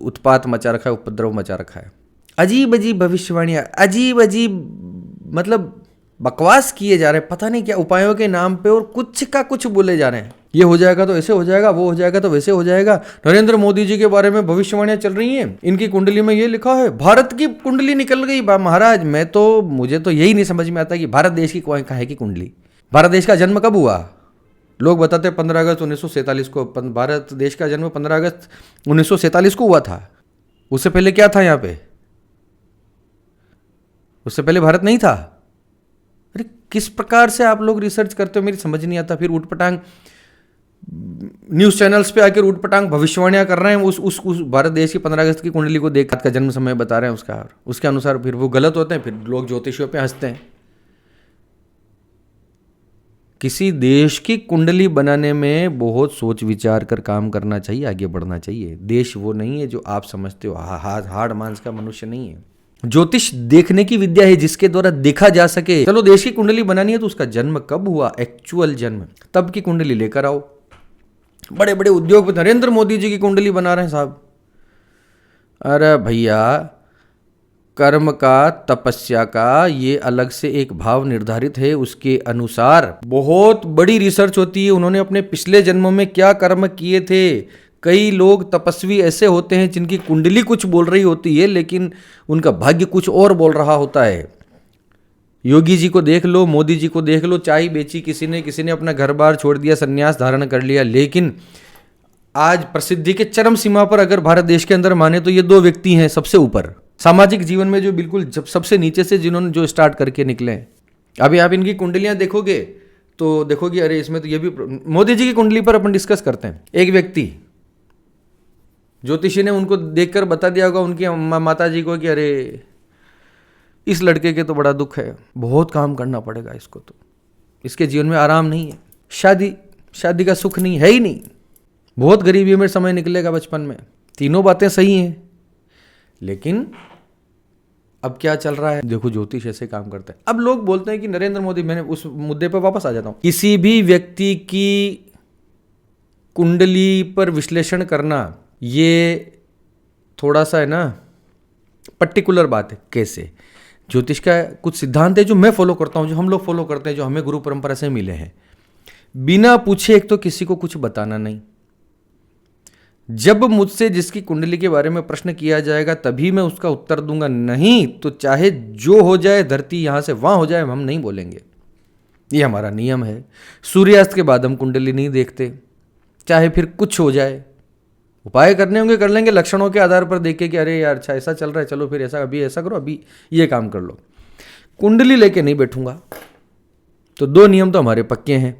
उत्पात मचा रखा है, उपद्रव मचा रखा है। अजीब अजीब भविष्यवाणियाँ, अजीब अजीब मतलब बकवास किए जा रहे हैं, पता नहीं क्या उपायों के नाम पे, और कुछ का कुछ बोले जा रहे हैं। ये हो जाएगा तो ऐसे हो जाएगा, वो हो जाएगा तो वैसे हो जाएगा। नरेंद्र मोदी जी के बारे में भविष्यवाणियां चल रही हैं, इनकी कुंडली में ये लिखा है, भारत की कुंडली निकल गई। महाराज, मुझे तो यही नहीं समझ में आता कि भारत देश की काहे की कुंडली। भारत देश का जन्म कब हुआ? लोग बताते हैं 15 अगस्त 1947 को। भारत देश का जन्म 15 अगस्त 1947 को हुआ था। उससे पहले क्या था यहाँ पे? उससे पहले भारत नहीं था। अरे किस प्रकार से आप लोग रिसर्च करते हो, मेरी समझ नहीं आता। फिर उठपटांग न्यूज़ चैनल्स पे आकर उठपटांग भविष्यवाणियां कर रहे हैं, उस भारत देश की 15 अगस्त की कुंडली को देख का जन्म समय बता रहे हैं उसका, और उसके अनुसार फिर वो गलत होते हैं, फिर लोग ज्योतिषियों पे हंसते हैं। किसी देश की कुंडली बनाने में बहुत सोच विचार कर काम करना चाहिए, आगे बढ़ना चाहिए। देश वो नहीं है जो आप समझते हो, हाड़ मांस का मनुष्य नहीं है। ज्योतिष देखने की विद्या है जिसके द्वारा देखा जा सके। चलो देश की कुंडली बनानी है तो उसका जन्म कब हुआ, एक्चुअल जन्म, तब की कुंडली लेकर आओ। बड़े बड़े उद्योगपति नरेंद्र मोदी जी की कुंडली बना रहे हैं साहब। अरे भैया, कर्म का, तपस्या का ये अलग से एक भाव निर्धारित है, उसके अनुसार बहुत बड़ी रिसर्च होती है। उन्होंने अपने पिछले जन्मों में क्या कर्म किए थे। कई लोग तपस्वी ऐसे होते हैं जिनकी कुंडली कुछ बोल रही होती है, लेकिन उनका भाग्य कुछ और बोल रहा होता है। योगी जी को देख लो, मोदी जी को देख लो, चाय बेची किसी ने अपना घर बार छोड़ दिया, संन्यास धारण कर लिया, लेकिन आज प्रसिद्धि के चरम सीमा पर अगर भारत देश के अंदर माने तो ये दो व्यक्ति हैं सबसे ऊपर सामाजिक जीवन में, जो बिल्कुल जब सबसे नीचे से जिन्होंने जो स्टार्ट करके निकले हैं। अभी आप इनकी कुंडलियां देखोगे तो देखोगे अरे इसमें तो ये भी, मोदी जी की कुंडली पर अपन डिस्कस करते हैं। एक व्यक्ति ज्योतिषी ने उनको देखकर बता दिया होगा उनकी माता जी को कि अरे इस लड़के के तो बड़ा दुख है, बहुत काम करना पड़ेगा इसको, तो इसके जीवन में आराम नहीं है, शादी का सुख नहीं है ही नहीं, बहुत गरीबी में समय निकलेगा बचपन में। तीनों बातें सही हैं, लेकिन अब क्या चल रहा है देखो, ज्योतिष ऐसे काम करता है। अब लोग बोलते हैं कि नरेंद्र मोदी, मैंने उस मुद्दे पर वापस आ जाता हूं, किसी भी व्यक्ति की कुंडली पर विश्लेषण करना ये थोड़ा सा है ना पर्टिकुलर बात है। कैसे? ज्योतिष का कुछ सिद्धांत है जो मैं फॉलो करता हूं, जो हम लोग फॉलो करते हैं, जो हमें गुरु परंपरा से मिले हैं। बिना पूछे एक तो किसी को कुछ बताना नहीं। जब मुझसे जिसकी कुंडली के बारे में प्रश्न किया जाएगा तभी मैं उसका उत्तर दूंगा, नहीं तो चाहे जो हो जाए, धरती यहां से वहां हो जाए, हम नहीं बोलेंगे। ये हमारा नियम है। सूर्यास्त के बाद हम कुंडली नहीं देखते, चाहे फिर कुछ हो जाए। उपाय करने होंगे कर लेंगे, लक्षणों के आधार पर देख के कि अरे यार अच्छा ऐसा चल रहा है, चलो फिर ऐसा, अभी ऐसा करो, अभी ये काम कर लो। कुंडली लेके नहीं बैठूंगा। तो दो नियम तो हमारे पक्के हैं।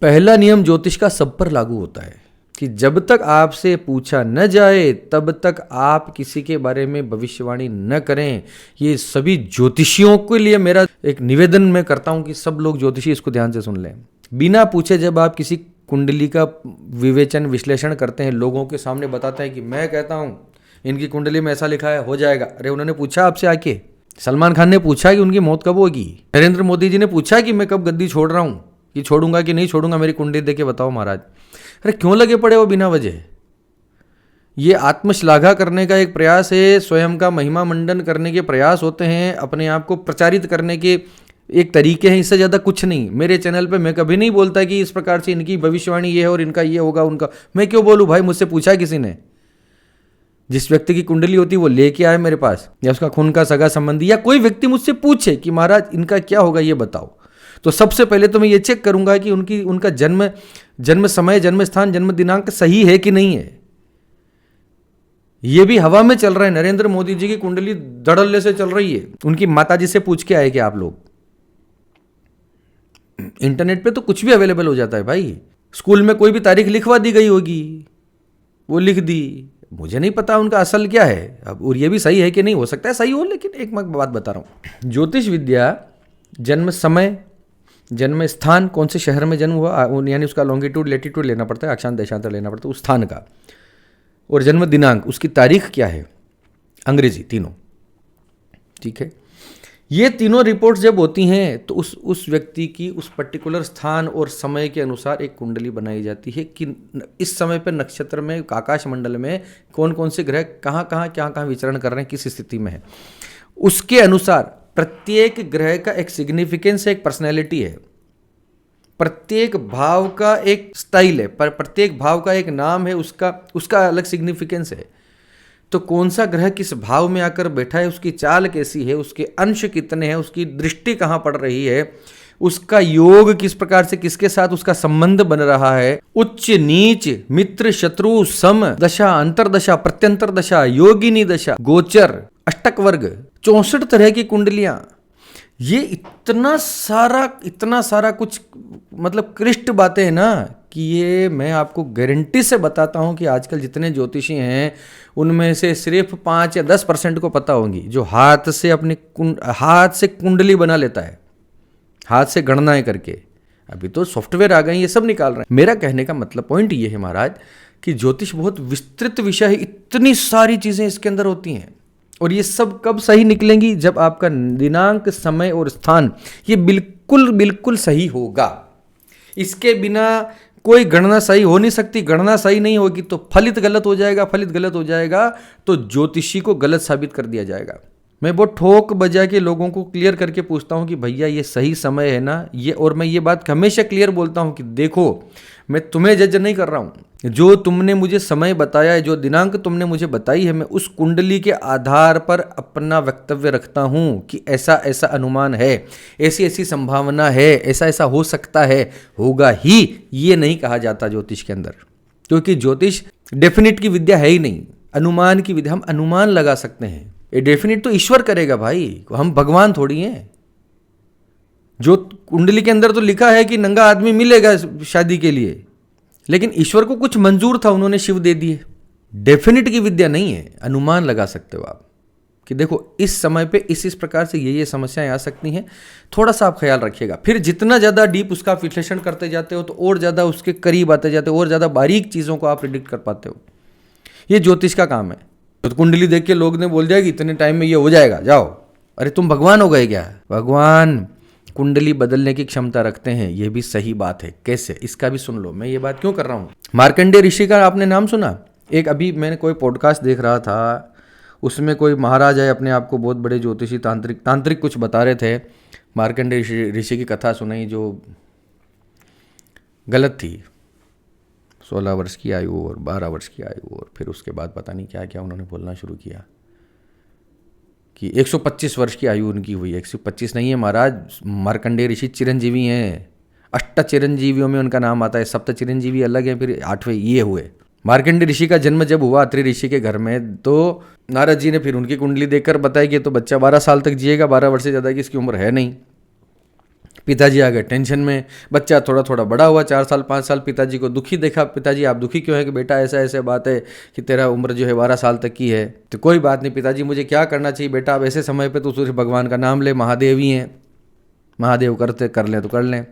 पहला नियम ज्योतिष का सब पर लागू होता है कि जब तक आपसे पूछा न जाए तब तक आप किसी के बारे में भविष्यवाणी न करें। ये सभी ज्योतिषियों के लिए मेरा एक निवेदन मैं करता हूं कि सब लोग ज्योतिषी इसको ध्यान से सुन लें। बिना पूछे जब आप किसी कुंडली का विवेचन विश्लेषण करते हैं, लोगों के सामने बताते हैं कि मैं कहता हूं इनकी कुंडली में ऐसा लिखा है, हो जाएगा। अरे उन्होंने पूछा आपसे आके? सलमान खान ने पूछा कि उनकी मौत कब होगी? नरेंद्र मोदी जी ने पूछा कि मैं कब गद्दी छोड़ रहा हूं, कि छोड़ूंगा कि नहीं छोड़ूंगा, मेरी कुंडली देके बताओ महाराज। अरे क्यों लगे पड़े हो बिना वजह? ये आत्मश्लाघा करने का एक प्रयास है, स्वयं का महिमा मंडन करने के प्रयास होते हैं, अपने आप को प्रचारित करने के एक तरीके हैं, इससे ज़्यादा कुछ नहीं। मेरे चैनल पे मैं कभी नहीं बोलता कि इस प्रकार से इनकी भविष्यवाणी ये है और इनका ये होगा उनका। मैं क्यों बोलूँ भाई? मुझसे पूछा किसी ने? जिस व्यक्ति की कुंडली होती है वो लेके आए मेरे पास, या उसका खून का सगा संबंधी, या कोई व्यक्ति मुझसे पूछे कि महाराज इनका क्या होगा ये बताओ, तो सबसे पहले तो मैं ये चेक करूंगा कि उनका जन्म समय, जन्म स्थान, जन्म दिनांक सही है कि नहीं है। ये भी हवा में चल रहा है। नरेंद्र मोदी जी की कुंडली धड़ल्ले से चल रही है। उनकी माताजी से पूछ के आए क्या आप लोग? इंटरनेट पे तो कुछ भी अवेलेबल हो जाता है भाई। स्कूल में कोई भी तारीख लिखवा दी गई होगी, वो लिख दी। मुझे नहीं पता उनका असल क्या है अब, और ये भी सही है कि नहीं, हो सकता है सही हो, लेकिन एक मैं बात बता रहा हूं, ज्योतिष विद्या जन्म समय, जन्म स्थान, कौन से शहर में जन्म हुआ, यानी उसका लॉन्गिट्यूड लेटीट्यूड लेना पड़ता है, अक्षांश देशांतर लेना पड़ता है उस स्थान का, और जन्म दिनांक, उसकी तारीख क्या है, अंग्रेजी तीनों। ठीक है, ये तीनों रिपोर्ट्स जब होती हैं तो उस व्यक्ति की उस पर्टिकुलर स्थान और समय के अनुसार एक कुंडली बनाई जाती है कि इस समय पर नक्षत्र में, आकाश मंडल में कौन कौन से ग्रह कहाँ कहाँ विचरण कर रहे हैं, किस स्थिति में है। उसके अनुसार प्रत्येक ग्रह का एक सिग्निफिकेंस है, एक पर्सनैलिटी है, प्रत्येक भाव का एक स्टाइल है, प्रत्येक भाव का एक नाम है, उसका अलग सिग्निफिकेंस है। तो कौन सा ग्रह किस भाव में आकर बैठा है, उसकी चाल कैसी है, उसके अंश कितने हैं, उसकी दृष्टि कहाँ पड़ रही है, उसका योग किस प्रकार से किसके साथ उसका संबंध बन रहा है, उच्च नीच, मित्र शत्रु, सम दशा, अंतरदशा, प्रत्यंतर दशा, योगिनी दशा, गोचर, अष्टक वर्ग, 64 तरह की कुंडलियां। ये इतना सारा कुछ, मतलब क्लिष्ट बातें हैं ना, कि ये मैं आपको गारंटी से बताता हूं कि आजकल जितने ज्योतिषी हैं उनमें से सिर्फ 5 या 10% को पता होंगी, जो हाथ से कुंडली बना लेता है, हाथ से गणनाएं करके। अभी तो सॉफ्टवेयर आ गए, ये सब निकाल रहे हैं। मेरा कहने का मतलब पॉइंट ये है महाराज कि ज्योतिष बहुत विस्तृत विषय है, इतनी सारी चीजें इसके अंदर होती हैं, और ये सब कब सही निकलेंगी? जब आपका दिनांक, समय और स्थान ये बिल्कुल सही होगा। इसके बिना कोई गणना सही हो नहीं सकती। गणना सही नहीं होगी तो फलित गलत हो जाएगा, तो ज्योतिषी को गलत साबित कर दिया जाएगा। मैं बहुत ठोक बजा के लोगों को क्लियर करके पूछता हूं कि भैया ये सही समय है ना, ये, और मैं ये बात हमेशा क्लियर बोलता हूं कि देखो मैं तुम्हें जज नहीं कर रहा हूं। जो तुमने मुझे समय बताया है, जो दिनांक तुमने मुझे बताई है, मैं उस कुंडली के आधार पर अपना वक्तव्य रखता हूं कि ऐसा ऐसा अनुमान है, ऐसी ऐसी संभावना है, ऐसा ऐसा हो सकता है, होगा ही, ये नहीं कहा जाता ज्योतिष के अंदर। क्योंकि ज्योतिष डेफिनेट की विद्या है ही नहीं, अनुमान की विद्या। हम अनुमान लगा सकते हैं, ये डेफिनेट तो ईश्वर करेगा भाई, हम भगवान थोड़ी हैं। जो कुंडली के अंदर तो लिखा है कि नंगा आदमी मिलेगा शादी के लिए, लेकिन ईश्वर को कुछ मंजूर था, उन्होंने शिव दे दिए। डेफिनेट की विद्या नहीं है, अनुमान लगा सकते हो आप कि देखो इस समय पे इस प्रकार से ये समस्याएं आ सकती हैं, थोड़ा सा आप ख्याल रखिएगा। फिर जितना ज़्यादा डीप उसका विश्लेषण करते जाते हो तो और ज़्यादा उसके करीब आते जाते हो, और ज़्यादा बारीक चीज़ों को आप प्रिडिक्ट कर पाते हो। ये ज्योतिष का काम है। तो कुंडली देख के लोग ने बोल दिया कि इतने टाइम में ये हो जाएगा, जाओ। अरे तुम भगवान हो गए क्या? भगवान कुंडली बदलने की क्षमता रखते हैं, ये भी सही बात है। कैसे, इसका भी सुन लो। मैं ये बात क्यों कर रहा हूँ? मार्कंडेय ऋषि का आपने नाम सुना? एक अभी मैंने कोई पॉडकास्ट देख रहा था, उसमें कोई महाराज है, अपने आप को बहुत बड़े ज्योतिषी तांत्रिक कुछ बता रहे थे। मार्कंडेय ऋषि की कथा सुनाई जो गलत थी। 16 वर्ष की आयु और 12 वर्ष की आयु, और फिर उसके बाद पता नहीं क्या क्या उन्होंने बोलना शुरू किया कि 125 वर्ष की आयु उनकी हुई। 125 नहीं है महाराज, मार्कंडेय ऋषि चिरंजीवी हैं। 8 चिरंजीवियों में उनका नाम आता है। 7 चिरंजीवी अलग हैं, फिर 8वें ये हुए। मार्कंडेय ऋषि का जन्म जब हुआ अत्रि ऋषि के घर में, तो नारद जी ने फिर उनकी कुंडली देखकर बताया कि तो बच्चा 12 साल तक जिएगा, 12 वर्ष से ज़्यादा की इसकी उम्र है नहीं। पिताजी आ गए टेंशन में। बच्चा थोड़ा थोड़ा बड़ा हुआ, 4 साल 5 साल, पिताजी को दुखी देखा। पिताजी आप दुखी क्यों है? कि बेटा ऐसा ऐसा बात है कि तेरा उम्र जो है 12 साल तक की है। तो कोई बात नहीं पिताजी, मुझे क्या करना चाहिए? बेटा अब ऐसे समय पे तो सूर्य भगवान का नाम ले, महादेव ही हैं, महादेव करते कर लें तो कर लें,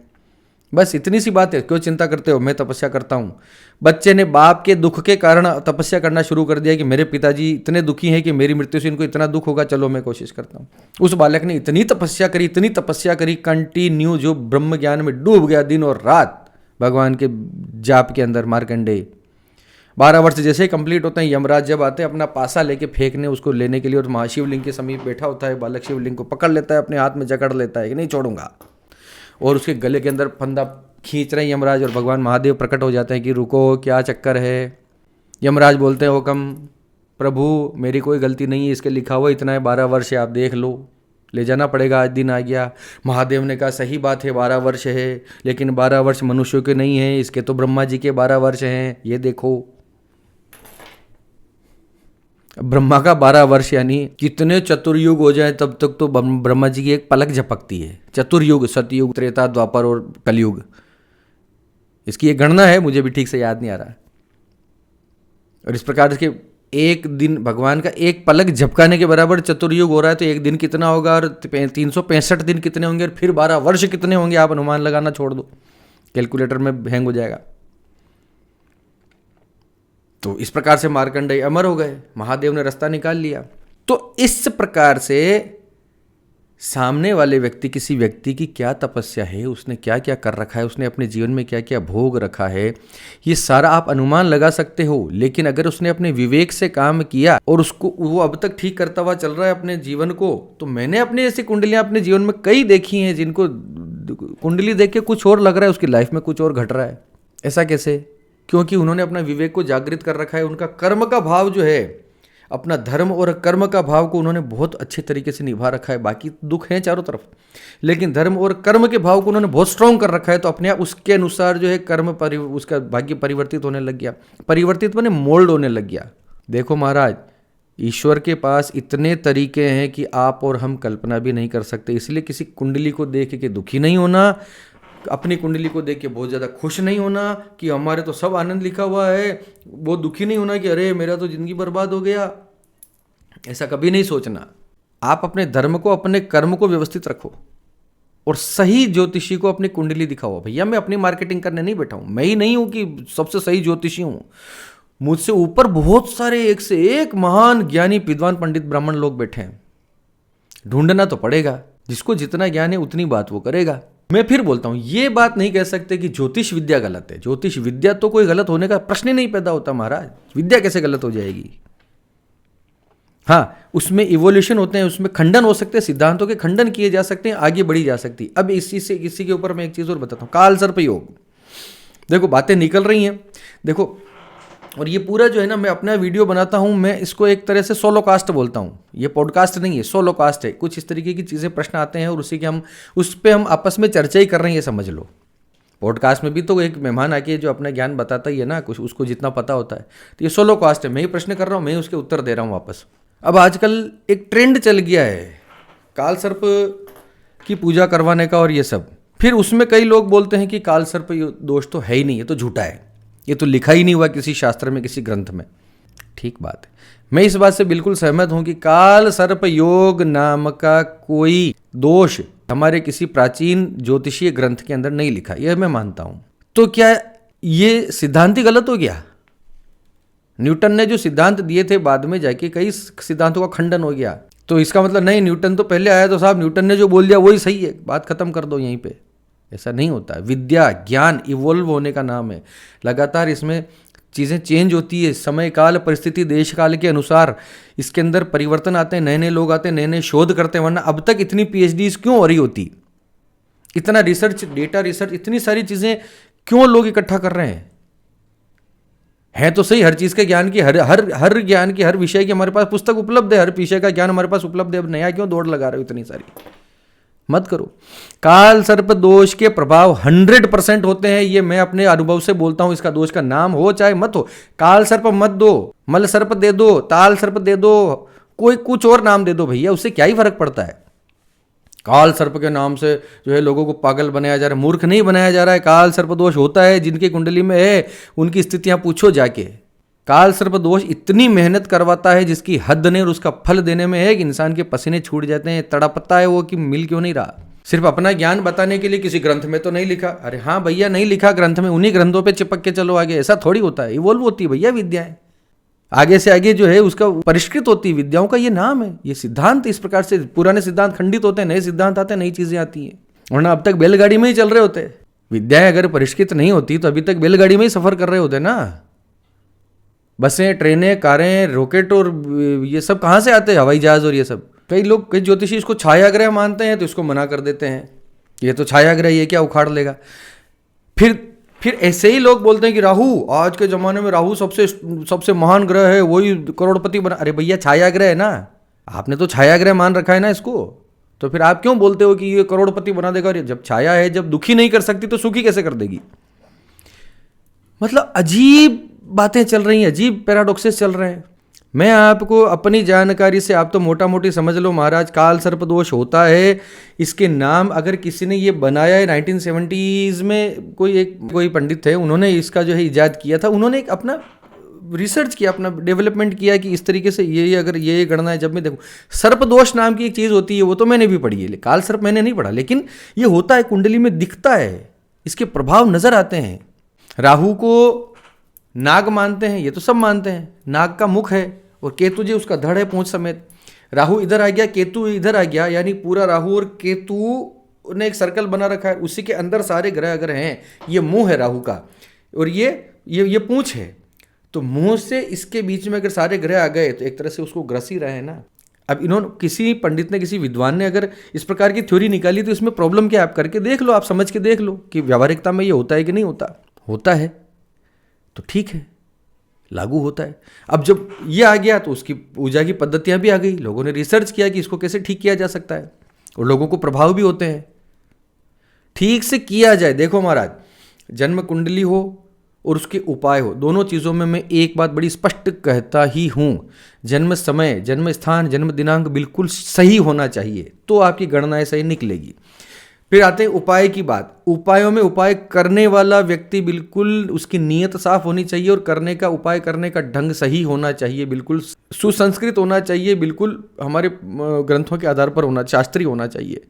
बस इतनी सी बात है, क्यों चिंता करते हो? मैं तपस्या करता हूँ। बच्चे ने बाप के दुख के कारण तपस्या करना शुरू कर दिया कि मेरे पिताजी इतने दुखी हैं कि मेरी मृत्यु से इनको इतना दुख होगा, चलो मैं कोशिश करता हूँ। उस बालक ने इतनी तपस्या करी कंटिन्यू, जो ब्रह्म ज्ञान में डूब गया दिन और रात भगवान के जाप के अंदर। मार्कंडेय 12 वर्ष जैसे ही कंप्लीट होते हैं, यमराज जब आते हैं अपना पासा लेके फेंकने उसको लेने के लिए, और महाशिवलिंग के समीप बैठा होता है बालक, शिवलिंग को पकड़ लेता है, अपने हाथ में जकड़ लेता है कि नहीं छोड़ूंगा, और उसके गले के अंदर फंदा खींच रहे हैं यमराज, और भगवान महादेव प्रकट हो जाते हैं कि रुको, क्या चक्कर है? यमराज बोलते हैं हुक्म प्रभु, मेरी कोई गलती नहीं है, इसके लिखा हुआ इतना है, 12 वर्ष है, आप देख लो, ले जाना पड़ेगा, आज दिन आ गया। महादेव ने कहा सही बात है, 12 वर्ष है, लेकिन 12 वर्ष मनुष्यों के नहीं है, इसके तो ब्रह्मा जी के 12 वर्ष हैं, ये देखो। ब्रह्मा का 12 वर्ष यानी कितने चतुर्युग हो जाए तब तक तो ब्रह्मा जी की एक पलक झपकती है। चतुर्युग, सतयुग, त्रेता, द्वापर और कलयुग, इसकी एक गणना है, मुझे भी ठीक से याद नहीं आ रहा। और इस प्रकार के एक दिन भगवान का एक पलक झपकाने के बराबर चतुर्युग हो रहा है, तो एक दिन कितना होगा, और 365 दिन कितने होंगे, और फिर 12 वर्ष कितने होंगे? आप अनुमान लगाना छोड़ दो, कैलकुलेटर में हैंग हो जाएगा। तो इस प्रकार से मार्कंडेय अमर हो गए, महादेव ने रास्ता निकाल लिया। तो इस प्रकार से सामने वाले व्यक्ति, किसी व्यक्ति की क्या तपस्या है, उसने क्या क्या कर रखा है, उसने अपने जीवन में क्या क्या भोग रखा है, ये सारा आप अनुमान लगा सकते हो। लेकिन अगर उसने अपने विवेक से काम किया और उसको वो अब तक ठीक करता हुआ चल रहा है अपने जीवन को, तो मैंने अपने ऐसी कुंडलियां अपने जीवन में कई देखी हैं जिनको कुंडली देख के कुछ और लग रहा है, उसकी लाइफ में कुछ और घट रहा है। ऐसा कैसे? क्योंकि उन्होंने अपना विवेक को जागृत कर रखा है। उनका कर्म का भाव जो है, अपना धर्म और कर्म का भाव को उन्होंने बहुत अच्छे तरीके से निभा रखा है। बाकी दुख हैं चारों तरफ, लेकिन धर्म और कर्म के भाव को उन्होंने बहुत स्ट्रांग कर रखा है। तो अपने आप उसके अनुसार जो है कर्म उसका भाग्य परिवर्तित होने लग गया, परिवर्तित माने मोल्ड होने लग गया। देखो महाराज, ईश्वर के पास इतने तरीके हैं कि आप और हम कल्पना भी नहीं कर सकते। इसलिए किसी कुंडली को देख के दुखी नहीं होना, अपनी कुंडली को देख के बहुत ज़्यादा खुश नहीं होना कि हमारे तो सब आनंद लिखा हुआ है, बहुत दुखी नहीं होना कि अरे मेरा तो जिंदगी बर्बाद हो गया। ऐसा कभी नहीं सोचना। आप अपने धर्म को, अपने कर्म को व्यवस्थित रखो और सही ज्योतिषी को अपनी कुंडली दिखाओ। भैया मैं अपनी मार्केटिंग करने नहीं बैठा हूं, मैं ही नहीं हूं कि सबसे सही ज्योतिषी हूं। मुझसे ऊपर बहुत सारे एक से एक महान ज्ञानी विद्वान पंडित ब्राह्मण लोग बैठे हैं। ढूंढना तो पड़ेगा, जिसको जितना ज्ञान है उतनी बात वो करेगा। मैं फिर बोलता हूं, ये बात नहीं कह सकते कि ज्योतिष विद्या गलत है। ज्योतिष विद्या तो कोई गलत होने का प्रश्न ही नहीं पैदा होता महाराज। विद्या कैसे गलत हो जाएगी? हाँ, उसमें इवोल्यूशन होते हैं, उसमें खंडन हो सकते हैं, सिद्धांतों के खंडन किए जा सकते हैं, आगे बढ़ी जा सकती। अब इसी के ऊपर मैं एक चीज और बताता हूँ, काल सर्प योग। देखो बातें निकल रही हैं, देखो। और ये पूरा जो है ना, मैं अपना वीडियो बनाता हूँ, मैं इसको एक तरह से सोलो कास्ट बोलता हूँ। ये पॉडकास्ट नहीं है, सोलो कास्ट है। कुछ इस तरीके की चीज़ें, प्रश्न आते हैं और उसी के हम उस पर हम आपस में चर्चा ही कर रहे हैं, ये समझ लो। पॉडकास्ट में भी तो एक मेहमान आके जो अपना ज्ञान बताता ही है ना, कुछ उसको जितना पता होता है। तो ये सोलो कास्ट है, मैं ही प्रश्न कर रहा हूँ, मैं ही उसके उत्तर दे रहा हूँ वापस। अब आजकल एक ट्रेंड चल गया है काल सर्प की पूजा करवाने का और ये सब। फिर उसमें कई लोग बोलते हैं कि काल सर्प दोष तो है ही नहीं, ये तो झूठा है, ये तो लिखा ही नहीं हुआ किसी शास्त्र में, किसी ग्रंथ में। ठीक बात है, मैं इस बात से बिल्कुल सहमत हूं कि काल सर्प योग नाम का कोई दोष हमारे किसी प्राचीन ज्योतिषीय ग्रंथ के अंदर नहीं लिखा, यह मैं मानता हूं। तो क्या ये सिद्धांत ही गलत हो गया? न्यूटन ने जो सिद्धांत दिए थे, बाद में जाके कई सिद्धांतों का खंडन हो गया। तो इसका मतलब नहीं, न्यूटन तो पहले आया तो साहब न्यूटन ने जो बोल दिया वही सही है, बात खत्म कर दो यहीं पे। ऐसा नहीं होता है। विद्या, ज्ञान इवोल्व होने का नाम है। लगातार इसमें चीज़ें चेंज होती है, समय काल परिस्थिति देश काल के अनुसार इसके अंदर परिवर्तन आते हैं, नए नए लोग आते हैं, नए नए शोध करते हैं। वरना अब तक इतनी PhDs क्यों हो रही होती, इतना रिसर्च, डेटा रिसर्च, इतनी सारी चीज़ें क्यों लोग इकट्ठा कर रहे हैं? है तो सही, हर चीज़ के ज्ञान की, हर ज्ञान की, हर विषय की हमारे पास पुस्तक उपलब्ध है, हर विषय का ज्ञान हमारे पास उपलब्ध है। अब नया क्यों दौड़ लगा रहे हो इतनी सारी? मत करो। काल सर्प दोष के प्रभाव 100% होते हैं, ये मैं अपने अनुभव से बोलता हूं। इसका दोष का नाम हो चाहे मत हो, काल सर्प मत दो, मल सर्प दे दो, ताल सर्प दे दो, कोई कुछ और नाम दे दो भैया, उससे क्या ही फर्क पड़ता है? काल सर्प के नाम से जो है लोगों को पागल बनाया जा रहा है, मूर्ख नहीं बनाया जा रहा है। काल सर्प दोष होता है, जिनकी कुंडली में है उनकी स्थितियां पूछो जाके। काल सर्प दोष इतनी मेहनत करवाता है जिसकी हद नहीं, और उसका फल देने में है कि इंसान के पसीने छूट जाते हैं, तड़पता है वो कि मिल क्यों नहीं रहा। सिर्फ अपना ज्ञान बताने के लिए किसी ग्रंथ में तो नहीं लिखा। अरे हाँ भैया, नहीं लिखा ग्रंथ में, उन्हीं ग्रंथों पे चिपक के चलो आगे। ऐसा थोड़ी होता है, इवॉल्व होती है भैया विद्याएं, आगे से आगे जो है उसका परिष्कृत होती है। विद्याओं का ये नाम है, ये सिद्धांत। इस प्रकार से पुराने सिद्धांत खंडित होते हैं, नए सिद्धांत आते हैं, नई चीजें आती हैं। वरना अब तक बैलगाड़ी में ही चल रहे होते। विद्याएं अगर परिष्कृत नहीं होती तो अभी तक बैलगाड़ी में ही सफर कर रहे होते ना। बसें, ट्रेनें, कारें, रॉकेट और ये सब कहाँ से आते हैं, हवाई जहाज और ये सब। कई लोग, कई ज्योतिषी इसको छायाग्रह मानते हैं तो इसको मना कर देते हैं, ये तो छायाग्रह, ये क्या उखाड़ लेगा। फिर ऐसे ही लोग बोलते हैं कि राहु, आज के जमाने में राहु सबसे महान ग्रह है, वही करोड़पति बना। अरे भैया, छायाग्रह है ना, आपने तो छायाग्रह मान रखा है ना इसको, तो फिर आप क्यों बोलते हो कि ये करोड़पति बना देगा? और जब छाया है, जब दुखी नहीं कर सकती तो सुखी कैसे कर देगी? मतलब अजीब बातें चल रही हैं, अजीब पैराडॉक्सेस चल रहे हैं। मैं आपको अपनी जानकारी से, आप तो मोटा मोटी समझ लो महाराज, काल सर्प दोष होता है। इसके नाम अगर किसी ने ये बनाया है 1970s में, कोई पंडित थे, उन्होंने इसका जो है इजाद किया था। उन्होंने एक अपना रिसर्च किया, अपना डेवलपमेंट किया कि इस तरीके से ये अगर ये गणना है। जब मैं देखूँ, सर्प दोष नाम की एक चीज़ होती है, वो तो मैंने भी पढ़ी है, काल सर्प मैंने नहीं पढ़ा, लेकिन ये होता है, कुंडली में दिखता है, इसके प्रभाव नजर आते हैं। राहु को नाग मानते हैं, ये तो सब मानते हैं, नाग का मुख है, और केतु जी उसका धड़ है, पूंछ समेत। राहु इधर आ गया, केतु इधर आ गया, यानी पूरा राहु और केतु ने एक सर्कल बना रखा है, उसी के अंदर सारे ग्रह अगर हैं। ये मुंह है राहु का, और ये पूंछ है। तो मुंह से इसके बीच में अगर सारे ग्रह आ गए तो एक तरह से उसको ग्रस ही रहे हैं ना। अब इन्होंने, किसी पंडित ने, किसी विद्वान ने अगर इस प्रकार की थ्योरी निकाली तो इसमें प्रॉब्लम क्या है? आप करके देख लो, आप समझ के देख लो कि व्यावहारिकता में ये होता है कि नहीं होता। होता है तो ठीक है, लागू होता है। अब जब ये आ गया तो उसकी पूजा की पद्धतियां भी आ गई, लोगों ने रिसर्च किया कि इसको कैसे ठीक किया जा सकता है, और लोगों को प्रभाव भी होते हैं। ठीक से किया जाए। देखो महाराज, जन्म कुंडली हो और उसके उपाय हो, दोनों चीज़ों में मैं एक बात बड़ी स्पष्ट कहता ही हूँ, जन्म समय, जन्म स्थान, जन्म दिनांक बिल्कुल सही होना चाहिए, तो आपकी गणनाएं सही निकलेगी। फिर आते हैं उपाय की बात। उपायों में उपाय करने वाला व्यक्ति, बिल्कुल उसकी नीयत साफ होनी चाहिए, और करने का, उपाय करने का ढंग सही होना चाहिए, बिल्कुल सुसंस्कृत होना चाहिए, बिल्कुल हमारे ग्रंथों के आधार पर होना, शास्त्रीय होना चाहिए,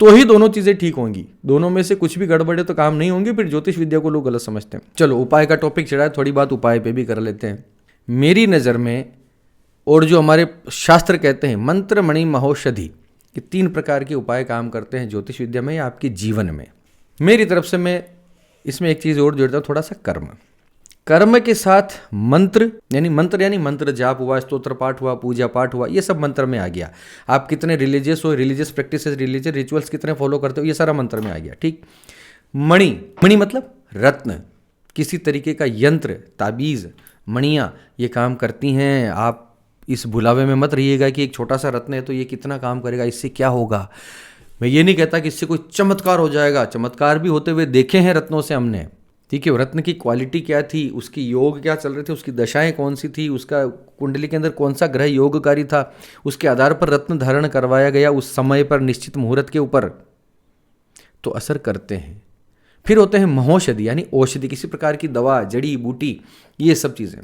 तो ही दोनों चीज़ें ठीक होंगी। दोनों में से कुछ भी गड़बड़े तो काम नहीं होंगे, फिर ज्योतिष विद्या को लोग गलत समझते हैं। चलो, उपाय का टॉपिक चढ़ा है, थोड़ी बात उपाय पे भी कर लेते हैं। मेरी नज़र में, और जो हमारे शास्त्र कहते हैं, मंत्र, मणि, महौषधि, ये 3 प्रकार के उपाय काम करते हैं ज्योतिष विद्या में या आपके जीवन में। मेरी तरफ से मैं इसमें एक चीज़ और जोड़ता हूँ, थोड़ा सा कर्म। कर्म के साथ मंत्र, यानी मंत्र जाप हुआ, स्तोत्र पाठ हुआ, पूजा पाठ हुआ, ये सब मंत्र में आ गया। आप कितने रिलीजियस हो, रिलीजियस प्रैक्टिसेस, रिलीजियस रिचुअल्स कितने फॉलो करते हो, ये सारा मंत्र में आ गया। ठीक। मणि मतलब रत्न, किसी तरीके का यंत्र, ताबीज़, मणियाँ ये काम करती हैं। आप इस भुलावे में मत रहिएगा कि एक छोटा सा रत्न है तो ये कितना काम करेगा, इससे क्या होगा। मैं ये नहीं कहता कि इससे कोई चमत्कार हो जाएगा, चमत्कार भी होते हुए देखे हैं रत्नों से हमने, ठीक है। रत्न की क्वालिटी क्या थी, उसकी योग क्या चल रहे थे, उसकी दशाएं कौन सी थी, उसका कुंडली के अंदर कौन सा ग्रह योगकारी था, उसके आधार पर रत्न धारण करवाया गया उस समय पर निश्चित मुहूर्त के ऊपर, तो असर करते हैं। फिर होते हैं महौषधि, यानी औषधि, किसी प्रकार की दवा, जड़ी बूटी, ये सब चीज़ें।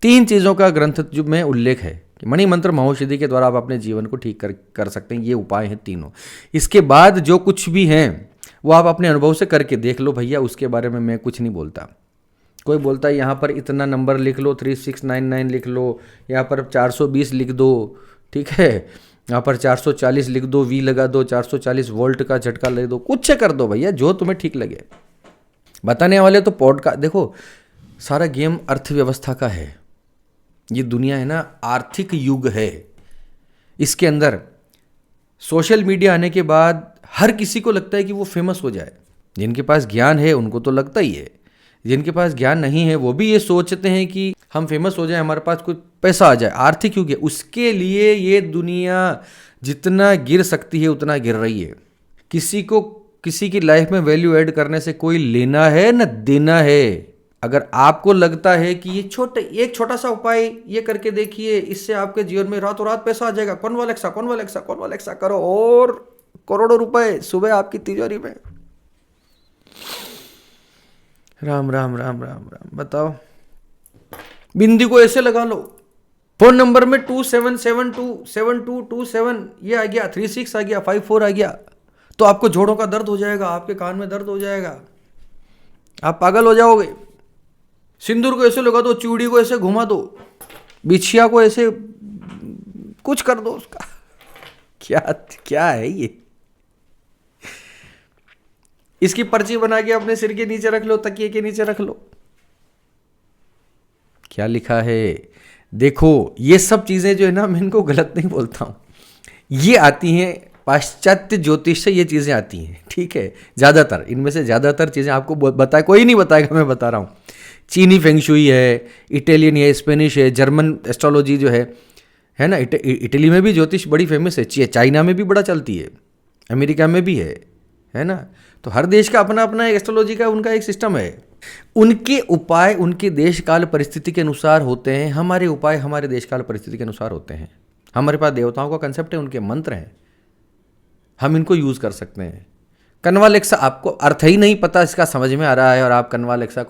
3 चीज़ों का ग्रंथ जो में उल्लेख है कि मणि मंत्र महौषधि के द्वारा आप अपने जीवन को ठीक कर सकते हैं। ये उपाय हैं तीनों। इसके बाद जो कुछ भी हैं वो आप अपने अनुभव से करके देख लो भैया, उसके बारे में मैं कुछ नहीं बोलता। कोई बोलता है यहाँ पर इतना नंबर लिख लो, 3699 लिख लो, यहाँ पर 420 लिख दो, ठीक है, यहाँ पर 440 लिख दो, वी लगा दो, 440 वोल्ट का झटका ले दो, कुछ कर दो भैया, जो तुम्हें ठीक लगे। बताने वाले तो पॉडकास्ट, देखो सारा गेम अर्थव्यवस्था का है। ये दुनिया है ना, आर्थिक युग है। इसके अंदर सोशल मीडिया आने के बाद हर किसी को लगता है कि वो फेमस हो जाए। जिनके पास ज्ञान है उनको तो लगता ही है, जिनके पास ज्ञान नहीं है वो भी ये सोचते हैं कि हम फेमस हो जाए, हमारे पास कुछ पैसा आ जाए। आर्थिक युग है, उसके लिए ये दुनिया जितना गिर सकती है उतना गिर रही है। किसी को किसी की लाइफ में वैल्यू ऐड करने से कोई लेना है न देना है। अगर आपको लगता है कि ये एक छोटा सा उपाय ये करके देखिए, इससे आपके जीवन में रातों रात पैसा आ जाएगा, कॉन्वालेक्सा करो और करोड़ों रुपए सुबह आपकी तिजोरी में। राम राम राम राम राम। बताओ, बिंदी को ऐसे लगा लो, फोन नंबर में 27727227 ये आ गया, 36 आ गया, 54 आ गया, तो आपको जोड़ों का दर्द हो जाएगा, आपके कान में दर्द हो जाएगा, आप पागल हो जाओगे। सिंदूर को ऐसे लगा दो, चूड़ी को ऐसे घुमा दो, बिछिया को ऐसे कुछ कर दो उसका। क्या क्या है ये। इसकी पर्ची बना के अपने सिर के नीचे रख लो, तकिए के नीचे रख लो। क्या लिखा है देखो। ये सब चीजें जो है ना, मैं इनको गलत नहीं बोलता हूं, ये आती हैं पाश्चात्य ज्योतिष से, ये चीजें आती हैं, ठीक है। ज्यादातर इनमें से ज्यादातर चीजें आपको बताए कोई नहीं बताएगा, मैं बता रहा हूं। चीनी फेंगशुई है, इटालियन है, स्पेनिश है, जर्मन एस्ट्रोलॉजी जो है ना, इटली में भी ज्योतिष बड़ी फेमस है, चाइना में भी बड़ा चलती है, अमेरिका में भी है ना। तो हर देश का अपना अपना एस्ट्रोलॉजी का उनका एक सिस्टम है। उनके उपाय उनके देश काल परिस्थिति के अनुसार होते हैं, हमारे उपाय हमारे देश काल परिस्थिति के अनुसार होते हैं। हमारे पास देवताओं का कंसेप्ट है, उनके मंत्र हैं, हम इनको यूज कर सकते हैं। कन्वालेक्सा, आपको अर्थ ही नहीं पता इसका, समझ में आ रहा है और आप कन्वालेक्सा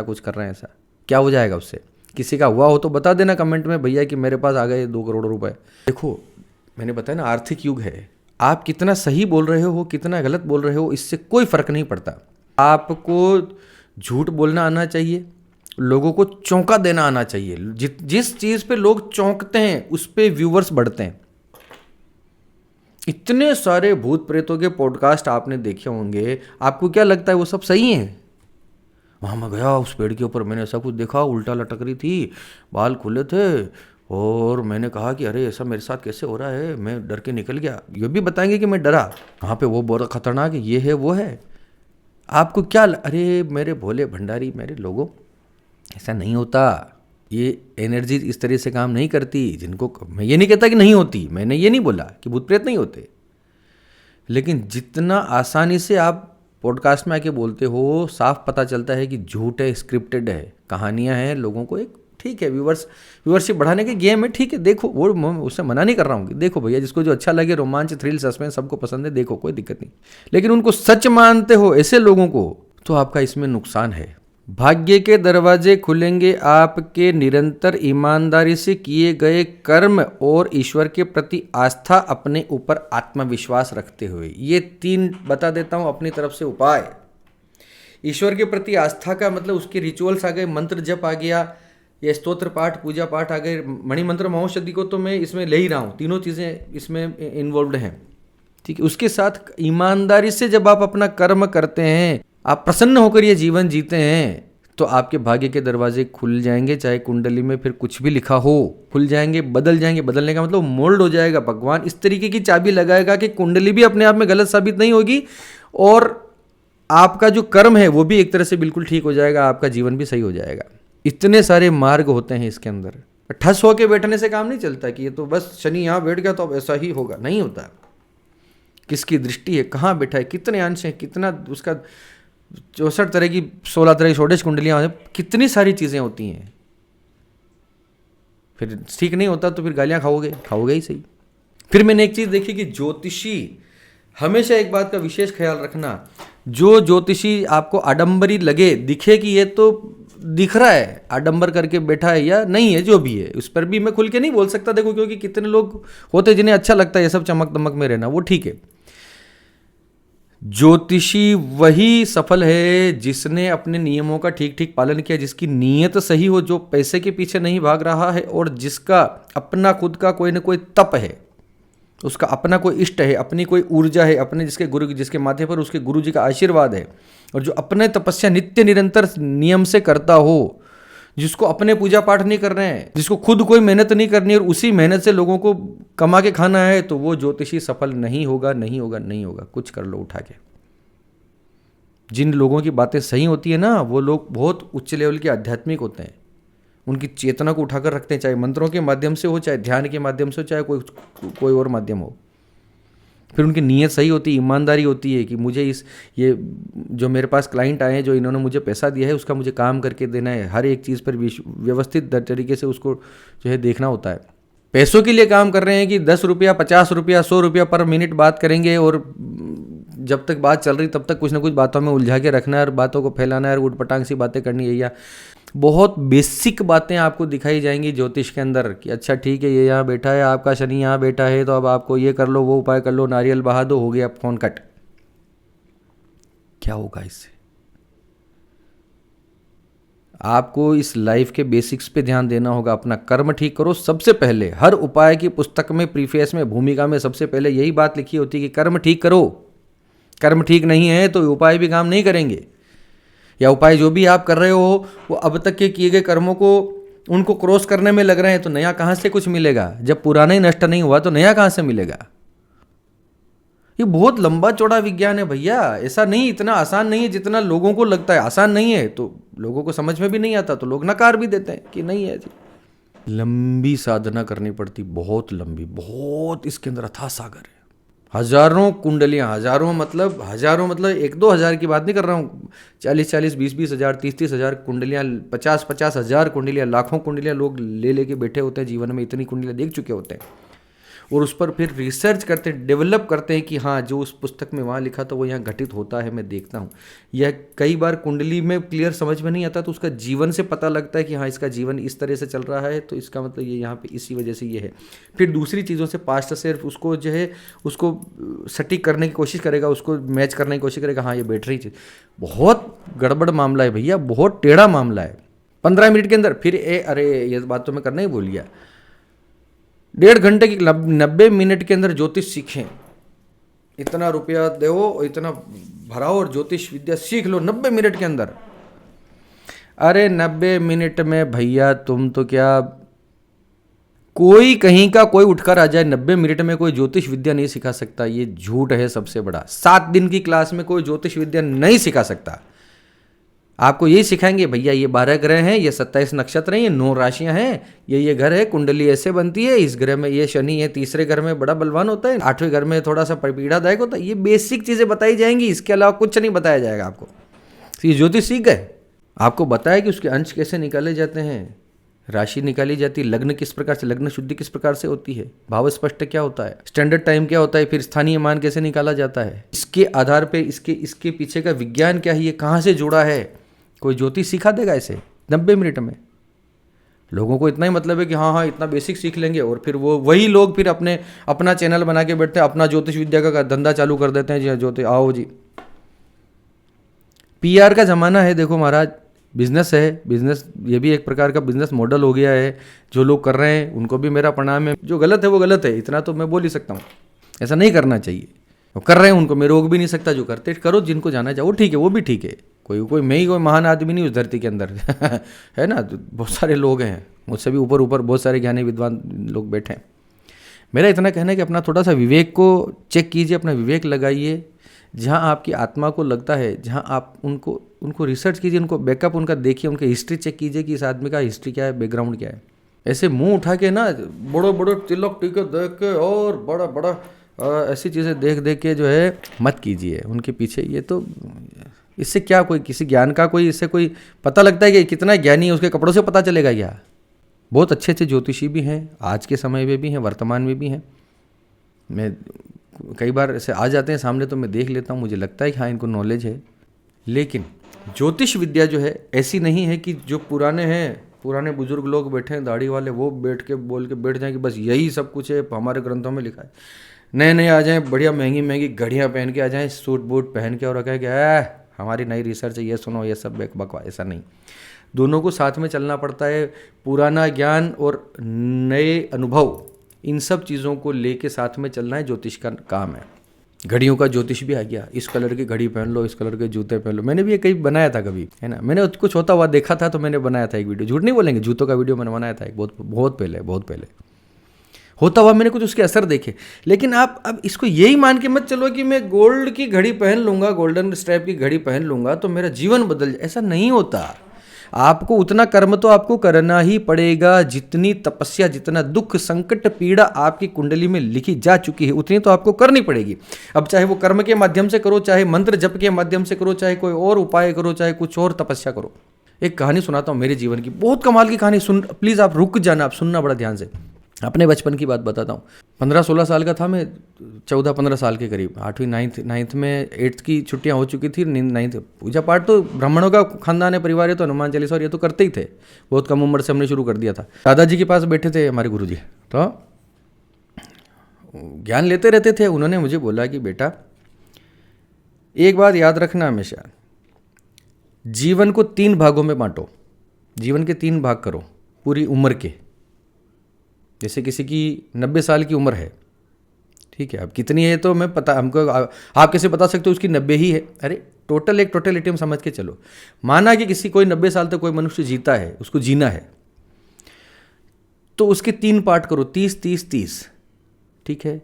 कुछ कर रहे हैं, ऐसा क्या हो जाएगा उससे। किसी का हुआ हो तो बता देना कमेंट में भैया कि मेरे पास आ गए 2 करोड़ रुपए। देखो मैंने बताया ना, आर्थिक युग है। आप कितना सही बोल रहे हो, कितना गलत बोल रहे हो, इससे कोई फर्क नहीं पड़ता। आपको झूठ बोलना आना चाहिए, लोगों को चौंका देना आना चाहिए। जिस चीज पे लोग चौंकते हैं उस पे व्यूवर्स बढ़ते हैं। इतने सारे भूत प्रेतों के पॉडकास्ट आपने देखे होंगे, आपको क्या लगता है वो सब सही हैं? वहाँ मैं गया उस पेड़ के ऊपर, मैंने ऐसा कुछ देखा, उल्टा लटक रही थी, बाल खुले थे, और मैंने कहा कि अरे ऐसा मेरे साथ कैसे हो रहा है, मैं डर के निकल गया। ये भी बताएंगे कि मैं डरा, वहाँ पे वो बहुत खतरनाक है, ये है वो है। आपको क्या अरे मेरे भोले भंडारी, मेरे लोगों, ऐसा नहीं होता। ये एनर्जी इस तरह से काम नहीं करती। जिनको, मैं ये नहीं कहता कि नहीं होती, मैंने ये नहीं बोला कि भूत प्रेत नहीं होते, लेकिन जितना आसानी से आप पॉडकास्ट में आके बोलते हो, साफ पता चलता है कि झूठ है, स्क्रिप्टेड है, कहानियां हैं, लोगों को एक ठीक है व्यूअरशिप बढ़ाने के गेम है, ठीक है। देखो, वो उससे मना नहीं कर रहा हूँ, देखो भैया, जिसको जो अच्छा लगे, रोमांच, थ्रिल, सस्पेंस सबको पसंद है, देखो, कोई दिक्कत नहीं। लेकिन उनको सच मानते हो ऐसे लोगों को, तो आपका इसमें नुकसान है। भाग्य के दरवाजे खुलेंगे आपके निरंतर ईमानदारी से किए गए कर्म और ईश्वर के प्रति आस्था, अपने ऊपर आत्मविश्वास रखते हुए। ये 3 बता देता हूं अपनी तरफ से उपाय। ईश्वर के प्रति आस्था का मतलब उसके रिचुअल्स आ गए, मंत्र जप आ गया, या स्तोत्र पाठ, पूजा पाठ आ गए। मणिमंत्र महौषधि को तो मैं इसमें ले ही रहा हूँ, तीनों चीज़ें इसमें इन्वॉल्व हैं, ठीक है। उसके साथ ईमानदारी से जब आप अपना कर्म करते हैं, आप प्रसन्न होकर ये जीवन जीते हैं, तो आपके भाग्य के दरवाजे खुल जाएंगे। चाहे कुंडली में फिर कुछ भी लिखा हो, खुल जाएंगे, बदल जाएंगे। बदलने का मतलब मोल्ड हो जाएगा। भगवान इस तरीके की चाबी लगाएगा कि कुंडली भी अपने आप में गलत साबित नहीं होगी और आपका जो कर्म है वो भी एक तरह से बिल्कुल ठीक हो जाएगा, आपका जीवन भी सही हो जाएगा। इतने सारे मार्ग होते हैं इसके अंदर। ठस होके बैठने से काम नहीं चलता कि ये तो बस शनि यहाँ बैठ गया तो अब ऐसा ही होगा, नहीं होता। किसकी दृष्टि है, कहाँ बैठा है, कितने अंश हैं, कितना उसका 64 तरह की 16 तरह की षोडश कुंडलियाँ, कितनी सारी चीज़ें होती हैं। फिर ठीक नहीं होता तो फिर गालियाँ खाओगे ही सही। फिर मैंने एक चीज़ देखी कि ज्योतिषी, हमेशा एक बात का विशेष ख्याल रखना, जो ज्योतिषी आपको आडंबरी लगे, दिखे कि ये तो दिख रहा है आडंबर करके बैठा है या नहीं है, जो भी है, उस पर भी मैं खुल के नहीं बोल सकता, देखो, क्योंकि कितने लोग होते जिन्हें अच्छा लगता है ये सब चमक दमक में रहना, वो ठीक है। ज्योतिषी वही सफल है जिसने अपने नियमों का ठीक ठीक पालन किया, जिसकी नीयत सही हो, जो पैसे के पीछे नहीं भाग रहा है, और जिसका अपना खुद का कोई ना कोई तप है, उसका अपना कोई इष्ट है, अपनी कोई ऊर्जा है, अपने जिसके माथे पर उसके गुरु जी का आशीर्वाद है, और जो अपने तपस्या नित्य निरंतर नियम से करता हो, जिसको अपने पूजा पाठ नहीं कर रहे हैं, जिसको खुद कोई मेहनत नहीं करनी और उसी मेहनत से लोगों को कमा के खाना है, तो वो ज्योतिषी सफल नहीं होगा, नहीं होगा, नहीं होगा। कुछ कर लो उठा के। जिन लोगों की बातें सही होती है ना, वो लोग बहुत उच्च लेवल के आध्यात्मिक होते हैं, उनकी चेतना को उठाकर रखते हैं, चाहे मंत्रों के माध्यम से हो, चाहे ध्यान के माध्यम से हो, चाहे कोई और माध्यम हो। फिर उनकी नीयत सही होती है, ईमानदारी होती है कि मुझे ये जो मेरे पास क्लाइंट आए हैं, जो इन्होंने मुझे पैसा दिया है, उसका मुझे काम करके देना है। हर एक चीज़ पर व्यवस्थित तरीके से उसको जो है देखना होता है। पैसों के लिए काम कर रहे हैं कि 10 रुपया, 50 रुपया, 100 रुपया पर मिनट बात करेंगे, और जब तक बात चल रही तब तक कुछ ना कुछ बातों में उलझा के रखना है और बातों को फैलाना है और उटपटांग सी बातें करनी है, या बहुत बेसिक बातें आपको दिखाई जाएंगी ज्योतिष के अंदर कि अच्छा ठीक है, ये यहाँ बैठा है, आपका शनि यहाँ बैठा है, तो अब आपको ये कर लो, वो उपाय कर लो, नारियल बहा दो, हो गया फोन कट। क्या होगा इससे? आपको इस लाइफ के बेसिक्स पे ध्यान देना होगा। अपना कर्म ठीक करो सबसे पहले। हर उपाय की पुस्तक में, प्रीफेस में, भूमिका में सबसे पहले यही बात लिखी होती है कि कर्म ठीक करो। कर्म ठीक नहीं है तो उपाय भी काम नहीं करेंगे, या उपाय जो भी आप कर रहे हो वो अब तक के किए गए कर्मों को, उनको क्रॉस करने में लग रहे हैं, तो नया कहाँ से कुछ मिलेगा? जब पुराना ही नष्ट नहीं हुआ तो नया कहाँ से मिलेगा? ये बहुत लंबा चौड़ा विज्ञान है भैया, ऐसा नहीं, इतना आसान नहीं है जितना लोगों को लगता है। आसान नहीं है तो लोगों को समझ में भी नहीं आता, तो लोग नकार भी देते हैं कि नहीं है जी। लंबी साधना करनी पड़ती, बहुत लंबी, बहुत, इसके अंदर अथाह सागर है। हजारों कुंडलियां, हजारों मतलब 1-2 हज़ार की बात नहीं कर रहा हूँ, 40-40, 20-20 हज़ार, 30-30 हज़ार कुंडलियां, 50-50 हज़ार कुंडलियां, लाखों कुंडलियां लोग ले लेके बैठे होते हैं जीवन में। इतनी कुंडलियां देख चुके होते हैं और उस पर फिर रिसर्च करते हैं, डेवलप करते हैं कि हाँ, जो उस पुस्तक में वहाँ लिखा था वो यहाँ घटित होता है, मैं देखता हूँ। यह कई बार कुंडली में क्लियर समझ में नहीं आता, तो उसका जीवन से पता लगता है कि हाँ, इसका जीवन इस तरह से चल रहा है, तो इसका मतलब ये यहाँ पे इसी वजह से ये है। फिर दूसरी चीज़ों से, पास्ट से उसको जो है उसको सटीक करने की कोशिश करेगा, उसको मैच करने की कोशिश करेगा, हाँ ये बैठ रही चीज़। बहुत गड़बड़ मामला है भैया, बहुत टेढ़ा मामला है। 15 मिनट के अंदर फिर अरे ये बात तो मैं करना ही भूल गया, 1.5 घंटे की 90 मिनट के अंदर ज्योतिष सीखें। इतना रुपया दो, इतना भराओ और ज्योतिष विद्या सीख लो 90 मिनट के अंदर। अरे 90 मिनट में भैया तुम तो क्या, कोई कहीं का कोई उठकर आ जाए 90 मिनट में कोई ज्योतिष विद्या नहीं सिखा सकता, ये झूठ है सबसे बड़ा। 7 दिन की क्लास में कोई ज्योतिष विद्या नहीं सिखा सकता। आपको यही सिखाएंगे भैया, ये 12 ग्रह हैं, ये 27 नक्षत्र हैं, ये 9 राशियां हैं, ये घर है, कुंडली ऐसे बनती है, इस ग्रह में ये शनि है, तीसरे घर में बड़ा बलवान होता है, 8वें घर में थोड़ा सा पीड़ादायक होता है। ये बेसिक चीज़ें बताई जाएंगी, इसके अलावा कुछ नहीं बताया जाएगा आपको। तो ये ज्योतिष सीख गए, आपको बताया कि उसके अंश कैसे निकाले जाते हैं, राशि निकाली जाती है, लग्न किस प्रकार से, लग्न शुद्धि किस प्रकार से होती है, भाव स्पष्ट क्या होता है, स्टैंडर्ड टाइम क्या होता है, फिर स्थानीय मान कैसे निकाला जाता है, इसके आधार पर इसके पीछे का विज्ञान क्या है, ये कहाँ से जुड़ा है। कोई ज्योतिष सिखा देगा इसे 90 मिनट में? लोगों को इतना ही मतलब है कि हाँ इतना बेसिक सीख लेंगे, और फिर वही लोग फिर अपना चैनल बना के बैठते हैं, अपना ज्योतिष विद्या का धंधा चालू कर देते हैं। जी ज्योतिष आओ जी, PR का ज़माना है, देखो महाराज, बिजनेस है, बिजनेस ये भी एक प्रकार का बिजनेस मॉडल हो गया है। जो लोग कर रहे हैं उनको भी मेरा प्रणाम है, जो गलत है वो गलत है, इतना तो मैं बोल ही सकता हूँ, ऐसा नहीं करना चाहिए। वो कर रहे हैं उनको मैं रोक भी नहीं सकता, जो करते करो, जिनको जाना चाहो ठीक है, वो भी ठीक है। कोई मैं ही कोई महान आदमी नहीं उस धरती के अंदर है ना, तो बहुत सारे लोग हैं मुझसे भी ऊपर बहुत सारे ज्ञानी विद्वान लोग बैठे हैं। मेरा इतना कहना है कि अपना थोड़ा सा विवेक को चेक कीजिए, अपना विवेक लगाइए, जहाँ आपकी आत्मा को लगता है, जहाँ आप उनको रिसर्च कीजिए, उनको बैकअप उनका देखिए, उनकी हिस्ट्री चेक कीजिए कि इस आदमी का हिस्ट्री क्या है, बैकग्राउंड क्या है। ऐसे मुंह उठा के ना बड़े बड़े तिलक टीके देख के और बड़ा बड़ा ऐसी चीज़ें देख देख के जो है मत कीजिए उनके पीछे। ये तो इससे क्या कोई किसी ज्ञान का कोई इससे कोई पता लगता है कि कितना ज्ञानी है उसके कपड़ों से पता चलेगा क्या? बहुत अच्छे अच्छे ज्योतिषी भी हैं, आज के समय में भी हैं, वर्तमान में भी हैं। मैं कई बार ऐसे आ जाते हैं सामने तो मैं देख लेता हूँ, मुझे लगता है कि हाँ इनको नॉलेज है। लेकिन ज्योतिष विद्या जो है ऐसी नहीं है कि जो पुराने बुजुर्ग लोग बैठे हैं दाढ़ी वाले, वो बैठ के बोल के बैठ जाएं कि बस यही सब कुछ है, हमारे ग्रंथों में लिखा है। नए नए आ जाएं, बढ़िया महंगी महंगी घड़ियाँ पहन के आ जाएं, सूट बूट पहन के, और कहे कि हमारी नई रिसर्च है, ये सुनो, ये सब बकवास। ऐसा नहीं, दोनों को साथ में चलना पड़ता है। पुराना ज्ञान और नए अनुभव, इन सब चीज़ों को लेके साथ में चलना है, ज्योतिष का काम है। घड़ियों का ज्योतिष भी आ गया, इस कलर की घड़ी पहन लो, इस कलर के जूते पहन लो। मैंने भी ये कहीं बनाया था कभी, है ना, मैंने कुछ होता हुआ देखा था तो मैंने बनाया था एक वीडियो, झूठ नहीं बोलेंगे, जूतों का वीडियो मैंने बनाया था एक बहुत पहले होता हुआ मैंने कुछ उसके असर देखे। लेकिन आप अब इसको यही मान के मत चलो कि मैं गोल्ड की घड़ी पहन लूंगा, गोल्डन स्ट्रैप की घड़ी पहन लूंगा तो मेरा जीवन बदल जाए, ऐसा नहीं होता। आपको उतना कर्म तो आपको करना ही पड़ेगा, जितनी तपस्या, जितना दुख संकट पीड़ा आपकी कुंडली में लिखी जा चुकी है उतनी तो आपको करनी पड़ेगी। अब चाहे वो कर्म के माध्यम से करो, चाहे मंत्र जप के माध्यम से करो, चाहे कोई और उपाय करो, चाहे कुछ और तपस्या करो। एक कहानी सुनाता हूँ मेरे जीवन की, बहुत कमाल की कहानी। सुन प्लीज़, आप रुक जाना, आप सुनना बड़ा ध्यान से। अपने बचपन की बात बताता हूँ। 15-16 साल का था मैं, 14-15 साल के करीब, 8वीं 9th में 8th की छुट्टियाँ हो चुकी थी। 9th पूजा पाठ तो ब्राह्मणों का खानदान है, परिवार है, तो हनुमान चालीसा और ये तो करते ही थे। बहुत कम उम्र से हमने शुरू कर दिया था। दादाजी के पास बैठे थे हमारे गुरुजी, तो ज्ञान लेते रहते थे। उन्होंने मुझे बोला कि बेटा एक बात याद रखना हमेशा, जीवन को 3 भागों में बांटो, जीवन के 3 भाग करो पूरी उम्र के। जैसे किसी की 90 साल की उम्र है, ठीक है, अब कितनी है तो मैं पता, हमको आप कैसे बता सकते हो उसकी 90 ही है? अरे टोटल एक टोटलिटी में समझ के चलो। माना कि किसी कोई 90 साल तक कोई मनुष्य जीता है, उसको जीना है, तो उसके 3 पार्ट करो, 30-30-30, ठीक है।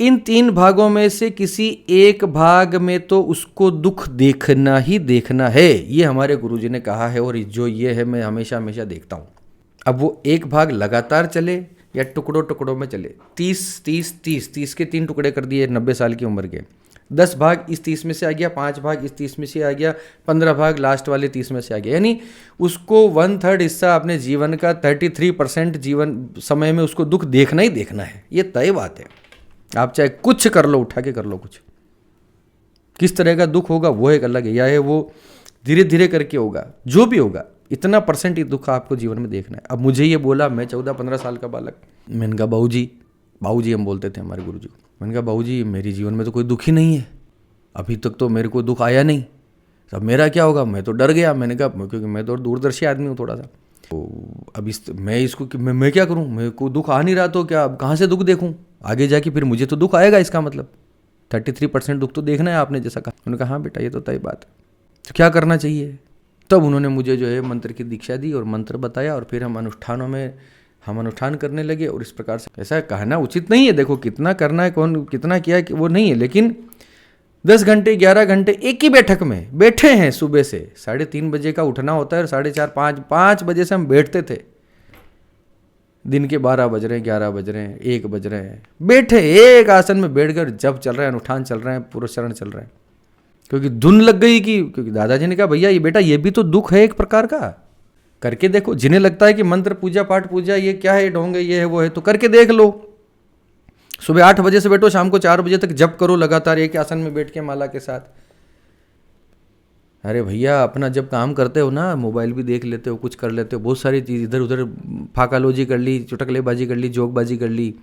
इन 3 भागों में से किसी एक भाग में तो उसको दुख देखना ही देखना है, ये हमारे गुरुजी ने कहा है, और जो ये है मैं हमेशा हमेशा देखता हूँ। अब वो एक भाग लगातार चले या टुकड़ों टुकड़ों में चले, 30 के 3 टुकड़े कर दिए 90 साल की उम्र के, 10 भाग इस 30 में से आ गया, 5 भाग इस 30 में से आ गया, 15 भाग लास्ट वाले 30 में से आ गया। यानी उसको 1/3 हिस्सा अपने जीवन का, 33% जीवन समय में उसको दुख देखना ही देखना है। ये तय बात है। आप चाहे कुछ कर लो, उठा के कर लो कुछ, किस तरह का दुख होगा वो एक अलग है, या है वो धीरे धीरे करके होगा, जो भी होगा इतना % ही दुख आपको जीवन में देखना है। अब मुझे ये बोला, मैं 14-15 साल का बालक, मैंने कहा बाबूजी हम बोलते थे हमारे गुरुजी को, मैंने कहा बाबूजी मेरे जीवन में तो कोई दुख ही नहीं है, अभी तक तो मेरे को दुख आया नहीं, अब मेरा क्या होगा? मैं तो डर गया। मैंने कहा क्योंकि मैं तो दूरदर्शी आदमी हूँ थोड़ा सा, तो अब मैं क्या करूँ, मेरे को दुख आ नहीं रहा तो क्या, अब कहाँ से दुख देखूँ? आगे जाके फिर मुझे तो दुख आएगा, इसका मतलब 33% दुख तो देखना है आपने जैसा कहा। उन्होंने कहा हाँ बेटा ये तो तय बात है, तो क्या करना चाहिए? तब उन्होंने मुझे जो है मंत्र की दीक्षा दी और मंत्र बताया, और फिर हम अनुष्ठान करने लगे। और इस प्रकार से, ऐसा कहना उचित नहीं है, देखो कितना करना है, कौन कितना किया है वो नहीं है, लेकिन 10 घंटे 11 घंटे एक ही बैठक में बैठे हैं। सुबह से 3:30 बजे का उठना होता है और 4:30 5 बजे से हम बैठते थे। दिन के 12 बज रहे हैं, 11 बज रहे हैं, 1 बज रहे हैं, बैठे एक आसन में बैठकर जप चल रहा है, अनुष्ठान चल रहे हैं, पुरस्चरण चल रहे हैं। क्योंकि धुन लग गई क्योंकि दादाजी ने कहा भैया ये बेटा ये भी तो दुख है एक प्रकार का, करके देखो। जिन्हें लगता है कि मंत्र पूजा पाठ पूजा ये क्या है, ढोंग है, ये है वो है, तो करके देख लो। सुबह 8 बजे से बैठो, शाम को 4 बजे तक जप करो लगातार एक आसन में बैठ के माला के साथ। अरे भैया अपना जब काम करते हो ना, मोबाइल भी देख लेते हो, कुछ कर लेते हो, बहुत सारी चीज़ इधर उधर फाकालोजी कर ली, चुटकलेबाजी कर ली, जोकबाजी कर ली,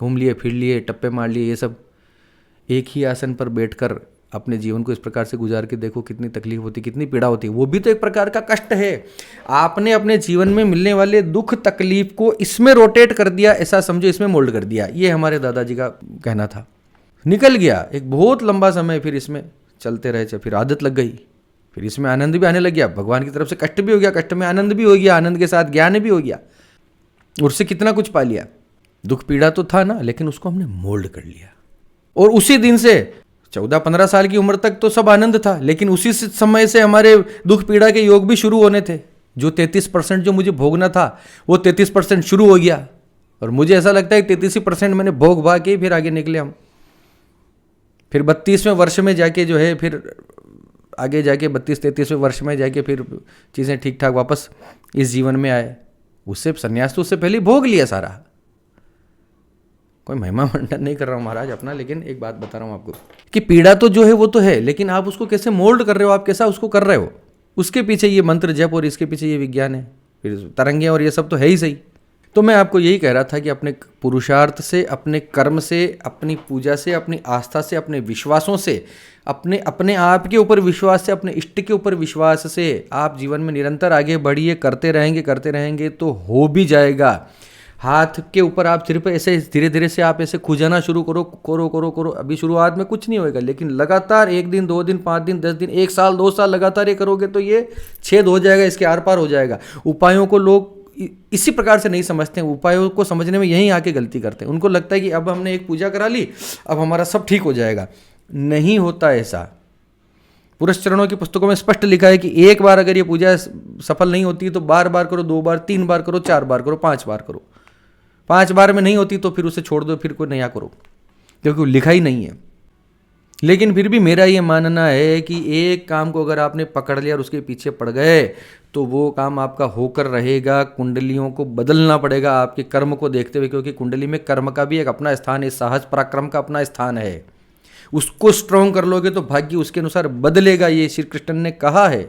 घूम लिए फिर लिए, टप्पे मार लिए, ये सब एक ही आसन पर बैठकर अपने जीवन को इस प्रकार से गुजार के देखो, कितनी तकलीफ होती, कितनी पीड़ा होती है। वो भी तो एक प्रकार का कष्ट है। आपने अपने जीवन में मिलने वाले दुख तकलीफ को इसमें रोटेट कर दिया, ऐसा समझो, इसमें मोल्ड कर दिया। ये हमारे दादाजी का कहना था। निकल गया एक बहुत लंबा समय, फिर इसमें चलते रहे, फिर आदत लग गई, फिर इसमें आनंद भी आने लग गया, भगवान की तरफ से कष्ट भी हो गया, कष्ट में आनंद भी हो गया, आनंद के साथ ज्ञान भी हो गया, उससे कितना कुछ पा लिया। दुख पीड़ा तो था ना, लेकिन उसको हमने मोल्ड कर लिया। और उसी दिन से 14-15 साल की उम्र तक तो सब आनंद था, लेकिन उसी समय से हमारे दुख पीड़ा के योग भी शुरू होने थे। जो 33% जो मुझे भोगना था वो 33% शुरू हो गया, और मुझे ऐसा लगता है कि 33% मैंने भोग भाग के फिर आगे निकले हम। फिर 32वें वर्ष में जाके जो है, फिर आगे जाके 32-33वें वर्ष में जाके फिर चीज़ें ठीक ठाक वापस इस जीवन में आए। उससे संन्यास तो उससे पहले भोग लिया सारा। कोई महिमा मंडन नहीं कर रहा हूँ महाराज अपना, लेकिन एक बात बता रहा हूँ आपको कि पीड़ा तो जो है वो तो है, लेकिन आप उसको कैसे मोल्ड कर रहे हो, आप कैसा उसको कर रहे हो, उसके पीछे ये मंत्र जप और इसके पीछे ये विज्ञान है, फिर तरंगे और ये सब तो है ही सही। तो मैं आपको यही कह रहा था कि अपने पुरुषार्थ से, अपने कर्म से, अपनी पूजा से, अपनी आस्था से, अपने विश्वासों से, अपने आप के ऊपर विश्वास से, अपने इष्ट के ऊपर विश्वास से आप जीवन में निरंतर आगे बढ़िए। करते रहेंगे तो हो भी जाएगा। हाथ के ऊपर आप सिर पे ऐसे धीरे धीरे से आप ऐसे खुजाना शुरू करो। अभी शुरुआत में कुछ नहीं होएगा, लेकिन लगातार 1 दिन 2 दिन 5 दिन 10 दिन 1 साल 2 साल लगातार ये करोगे तो ये छेद हो जाएगा, इसके आर पार हो जाएगा। उपायों को लोग इसी प्रकार से नहीं समझते हैं, उपायों को समझने में यहीं आके गलती करते हैं। उनको लगता है कि अब हमने एक पूजा करा ली, अब हमारा सब ठीक हो जाएगा। नहीं होता ऐसा। पुरुष चरणों की पुस्तकों में स्पष्ट लिखा है कि एक बार अगर ये पूजा सफल नहीं होती तो बार बार करो, 2 बार 3 बार करो, 4 बार करो, 5 बार करो। 5 बार में नहीं होती तो फिर उसे छोड़ दो, फिर कोई नया करो, क्योंकि वो लिखा ही नहीं है। लेकिन फिर भी मेरा ये मानना है कि एक काम को अगर आपने पकड़ लिया और उसके पीछे पड़ गए तो वो काम आपका होकर रहेगा। कुंडलियों को बदलना पड़ेगा आपके कर्म को देखते हुए, क्योंकि कुंडली में कर्म का भी एक अपना स्थान है, साहस पराक्रम का अपना स्थान है। उसको स्ट्रॉन्ग कर लोगे तो भाग्य उसके अनुसार बदलेगा। ये श्री कृष्ण ने कहा है।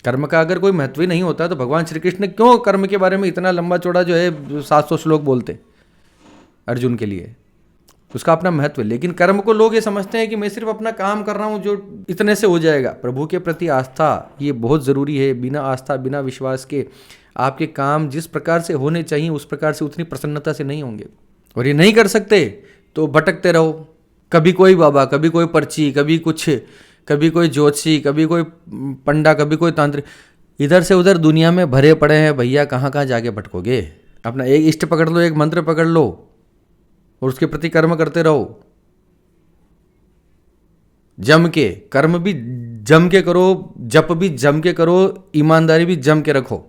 कर्म का अगर कोई महत्व ही नहीं होता तो भगवान श्री कृष्ण क्यों कर्म के बारे में इतना लंबा चौड़ा जो है 700 श्लोक बोलते अर्जुन के लिए? उसका अपना महत्व है। लेकिन कर्म को लोग ये समझते हैं कि मैं सिर्फ अपना काम कर रहा हूँ जो इतने से हो जाएगा। प्रभु के प्रति आस्था ये बहुत ज़रूरी है। बिना आस्था बिना विश्वास के आपके काम जिस प्रकार से होने चाहिए उस प्रकार से उतनी प्रसन्नता से नहीं होंगे। और ये नहीं कर सकते तो भटकते रहो, कभी कोई बाबा, कभी कोई पर्ची, कभी कुछ, कभी कोई ज्योतिषी, कभी कोई पंडा, कभी कोई तांत्रिक, इधर से उधर दुनिया में भरे पड़े हैं भैया। कहाँ कहाँ जाके भटकोगे? अपना एक इष्ट पकड़ लो, एक मंत्र पकड़ लो और उसके प्रति कर्म करते रहो। जम के कर्म भी जम के करो, जप भी जम के करो, ईमानदारी भी जम के रखो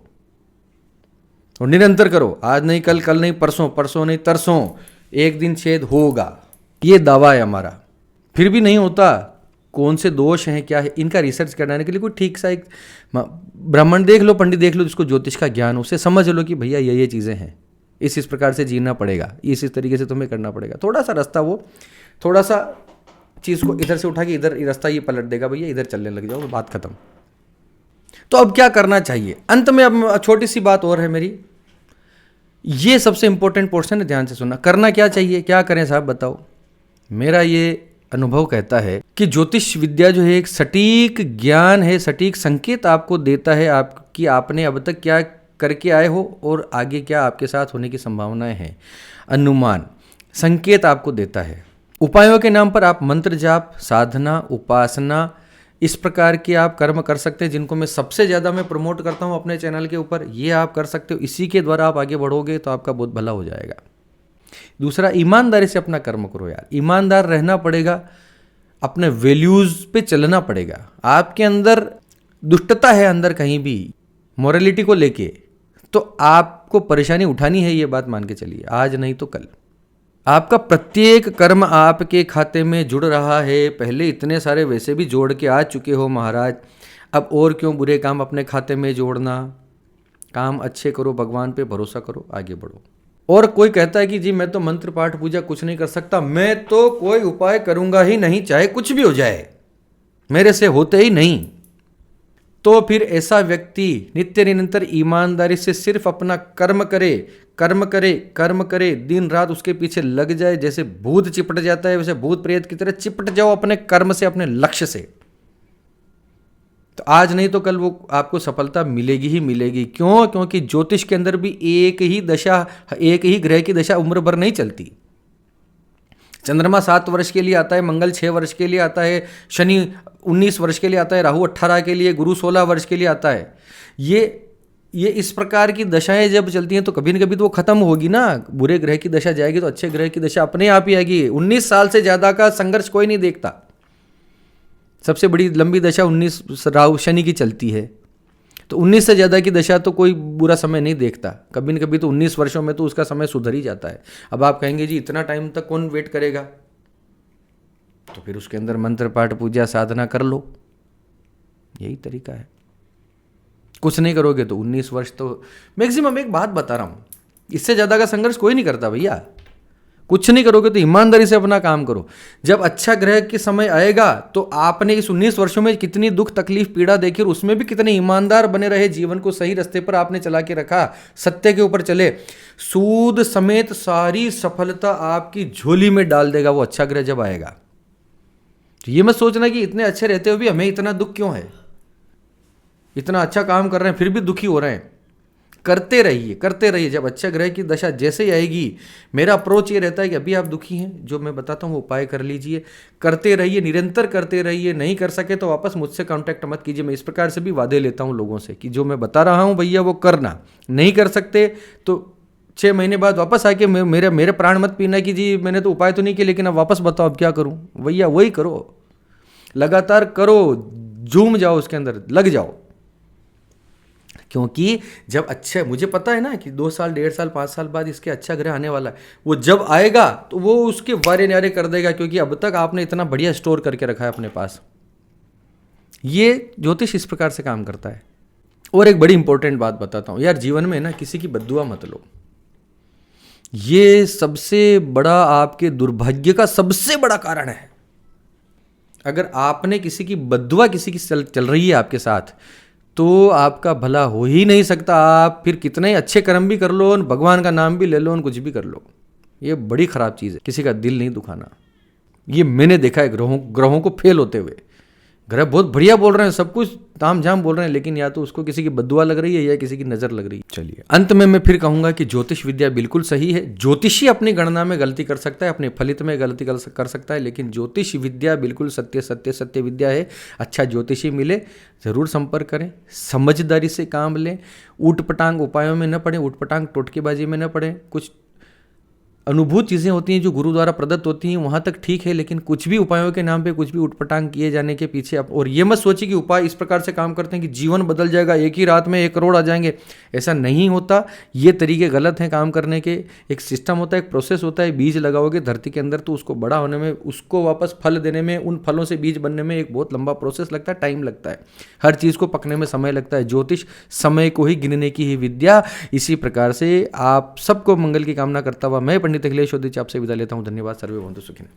और निरंतर करो। आज नहीं कल, कल नहीं परसों, परसों नहीं तरसों, एक दिन छेद होगा। ये दावा है हमारा। फिर भी नहीं होता, कौन से दोष हैं, क्या है, इनका रिसर्च करने के लिए कोई ठीक सा एक ब्राह्मण देख लो, पंडित देख लो जिसको ज्योतिष का ज्ञान, उससे समझ लो कि भैया ये चीज़ें हैं, इस प्रकार से जीना पड़ेगा, इस तरीके से तुम्हें करना पड़ेगा। थोड़ा सा रास्ता, वो थोड़ा सा चीज़ को इधर से उठा के इधर रास्ता ये पलट देगा, भैया इधर चलने लग जाओ, बात खत्म। तो अब क्या करना चाहिए? अंत में अब छोटी सी बात और है मेरी, ये सबसे इंपॉर्टेंट पोर्शन है, ध्यान से सुनना। करना क्या चाहिए? क्या करें साहब बताओ? मेरा ये अनुभव कहता है कि ज्योतिष विद्या जो है एक सटीक ज्ञान है, सटीक संकेत आपको देता है आपकी आपने अब तक क्या करके आए हो और आगे क्या आपके साथ होने की संभावनाएं हैं। अनुमान संकेत आपको देता है। उपायों के नाम पर आप मंत्र जाप, साधना, उपासना, इस प्रकार के आप कर्म कर सकते हैं, जिनको मैं सबसे ज़्यादा मैं प्रमोट करता हूं अपने चैनल के ऊपर। ये आप कर सकते हो, इसी के द्वारा आप आगे बढ़ोगे तो आपका बहुत भला हो जाएगा। दूसरा, ईमानदारी से अपना कर्म करो यार। ईमानदार रहना पड़ेगा, अपने वैल्यूज़ पे चलना पड़ेगा। आपके अंदर दुष्टता है अंदर कहीं भी मोरालिटी को लेके, तो आपको परेशानी उठानी है, ये बात मान के चलिए, आज नहीं तो कल। आपका प्रत्येक कर्म आपके खाते में जुड़ रहा है। पहले इतने सारे वैसे भी जोड़ के आ चुके हो महाराज, अब और क्यों बुरे काम अपने खाते में जोड़ना? काम अच्छे करो, भगवान पे भरोसा करो, आगे बढ़ो। और कोई कहता है कि जी मैं तो मंत्र पाठ पूजा कुछ नहीं कर सकता, मैं तो कोई उपाय करूंगा ही नहीं, चाहे कुछ भी हो जाए, मेरे से होते ही नहीं। तो फिर ऐसा व्यक्ति नित्य निरंतर ईमानदारी से सिर्फ अपना कर्म करे, कर्म करे, कर्म करे, दिन रात उसके पीछे लग जाए। जैसे भूत चिपट जाता है वैसे भूत प्रेत की तरह चिपट जाओ अपने कर्म से, अपने लक्ष्य से, तो आज नहीं तो कल वो आपको सफलता मिलेगी ही मिलेगी। क्यों? क्योंकि ज्योतिष के अंदर भी एक ही दशा, एक ही ग्रह की दशा उम्र भर नहीं चलती। चंद्रमा 7 वर्ष के लिए आता है, मंगल 6 वर्ष के लिए आता है, शनि 19 वर्ष के लिए आता है, राहु 18 के लिए, गुरु 16 वर्ष के लिए आता है। ये ये इस प्रकार की दशाएं जब चलती हैं तो कभी न कभी तो वो खत्म होगी ना। बुरे ग्रह की दशा जाएगी तो अच्छे ग्रह की दशा अपने आप ही आएगी। 19 साल से ज़्यादा का संघर्ष कोई नहीं देखता। सबसे बड़ी लंबी दशा 19 राहु शनि की चलती है, तो 19 से ज़्यादा की दशा तो कोई बुरा समय नहीं देखता। कभी न कभी तो 19 वर्षों में तो उसका समय सुधर ही जाता है। अब आप कहेंगे जी इतना टाइम तक कौन वेट करेगा, तो फिर उसके अंदर मंत्र पाठ पूजा साधना कर लो, यही तरीका है। कुछ नहीं करोगे तो 19 वर्ष तो मैक्सिमम। एक बात बता रहा हूँ, इससे ज़्यादा का संघर्ष कोई नहीं करता भैया। कुछ नहीं करोगे तो ईमानदारी से अपना काम करो। जब अच्छा ग्रह के समय आएगा तो आपने इस 19 वर्षों में कितनी दुख तकलीफ पीड़ा देखी और उसमें भी कितने ईमानदार बने रहे, जीवन को सही रास्ते पर आपने चला के रखा, सत्य के ऊपर चले, सूद समेत सारी सफलता आपकी झोली में डाल देगा वो अच्छा ग्रह जब आएगा। तो ये मत सोचना कि इतने अच्छे रहते हुए भी हमें इतना दुख क्यों है, इतना अच्छा काम कर रहे हैं फिर भी दुखी हो रहे हैं। करते रहिए करते रहिए। जब अच्छा ग्रह की दशा जैसे ही आएगी, मेरा अप्रोच ये रहता है कि अभी आप दुखी हैं, जो मैं बताता हूँ वो उपाय कर लीजिए, करते रहिए, निरंतर करते रहिए। नहीं कर सके तो वापस मुझसे कांटेक्ट मत कीजिए। मैं इस प्रकार से भी वादे लेता हूँ लोगों से कि जो मैं बता रहा हूँ भैया वो करना। नहीं कर सकते तो 6 महीने बाद वापस आके मेरे प्राण मत पीना कि जी मैंने तो उपाय तो नहीं किया लेकिन अब वापस बताओ अब क्या करूँ। भैया वही करो, लगातार करो, झूम जाओ, उसके अंदर लग जाओ। क्योंकि जब अच्छे, मुझे पता है ना कि 2 साल 1.5 साल 5 साल बाद इसके अच्छा ग्रह आने वाला है, वो जब आएगा तो वो उसके वारे न्यारे कर देगा, क्योंकि अब तक आपने इतना बढ़िया स्टोर करके रखा है अपने पास। ये ज्योतिष इस प्रकार से काम करता है। और एक बड़ी इंपॉर्टेंट बात बताता हूँ यार, जीवन में ना किसी की बद्दुआ मत लो। ये सबसे बड़ा आपके दुर्भाग्य का सबसे बड़ा कारण है। अगर आपने किसी की बद्दुआ किसी की चल रही है आपके साथ, तो आपका भला हो ही नहीं सकता। आप फिर कितने अच्छे कर्म भी कर लो, भगवान का नाम भी ले लो, कुछ भी कर लो, ये बड़ी खराब चीज़ है। किसी का दिल नहीं दुखाना, ये मैंने देखा है ग्रहों को फेल होते हुए। ग्रह बहुत बढ़िया बोल रहे हैं, सब कुछ ताम झाम बोल रहे हैं, लेकिन या तो उसको किसी की बद्दुआ लग रही है या किसी की नज़र लग रही है। चलिए अंत में मैं फिर कहूंगा कि ज्योतिष विद्या बिल्कुल सही है। ज्योतिषी अपनी गणना में गलती कर सकता है, अपने फलित में गलती कर सकता है, लेकिन ज्योतिष विद्या बिल्कुल सत्य विद्या है। अच्छा ज्योतिषी मिले ज़रूर संपर्क करें, समझदारी से काम लें, ऊटपटांग उपायों में न पड़ें, ऊटपटांग टोटकेबाजी में न पड़ें। कुछ अनुभूत चीज़ें होती हैं जो गुरु द्वारा प्रदत्त होती हैं, वहाँ तक ठीक है, लेकिन कुछ भी उपायों के नाम पे कुछ भी उटपटांग किए जाने के पीछे और ये मत सोचिए कि उपाय इस प्रकार से काम करते हैं कि जीवन बदल जाएगा, एक ही रात में 1 करोड़ आ जाएंगे। ऐसा नहीं होता, ये तरीके गलत हैं काम करने के। एक सिस्टम होता है, एक प्रोसेस होता है। बीज लगाओगे धरती के अंदर तो उसको बड़ा होने में, उसको वापस फल देने में, उन फलों से बीज बनने में एक बहुत लंबा प्रोसेस लगता है, टाइम लगता है। हर चीज़ को पकने में समय लगता है। ज्योतिष समय को ही गिनने की ही विद्या। इसी प्रकार से आप सबको मंगल की कामना करता हुआ मैं पंडित अखिलेश आपसे विदा लेता हूँ। धन्यवाद। सर्वे भवन्तु सुखिनः।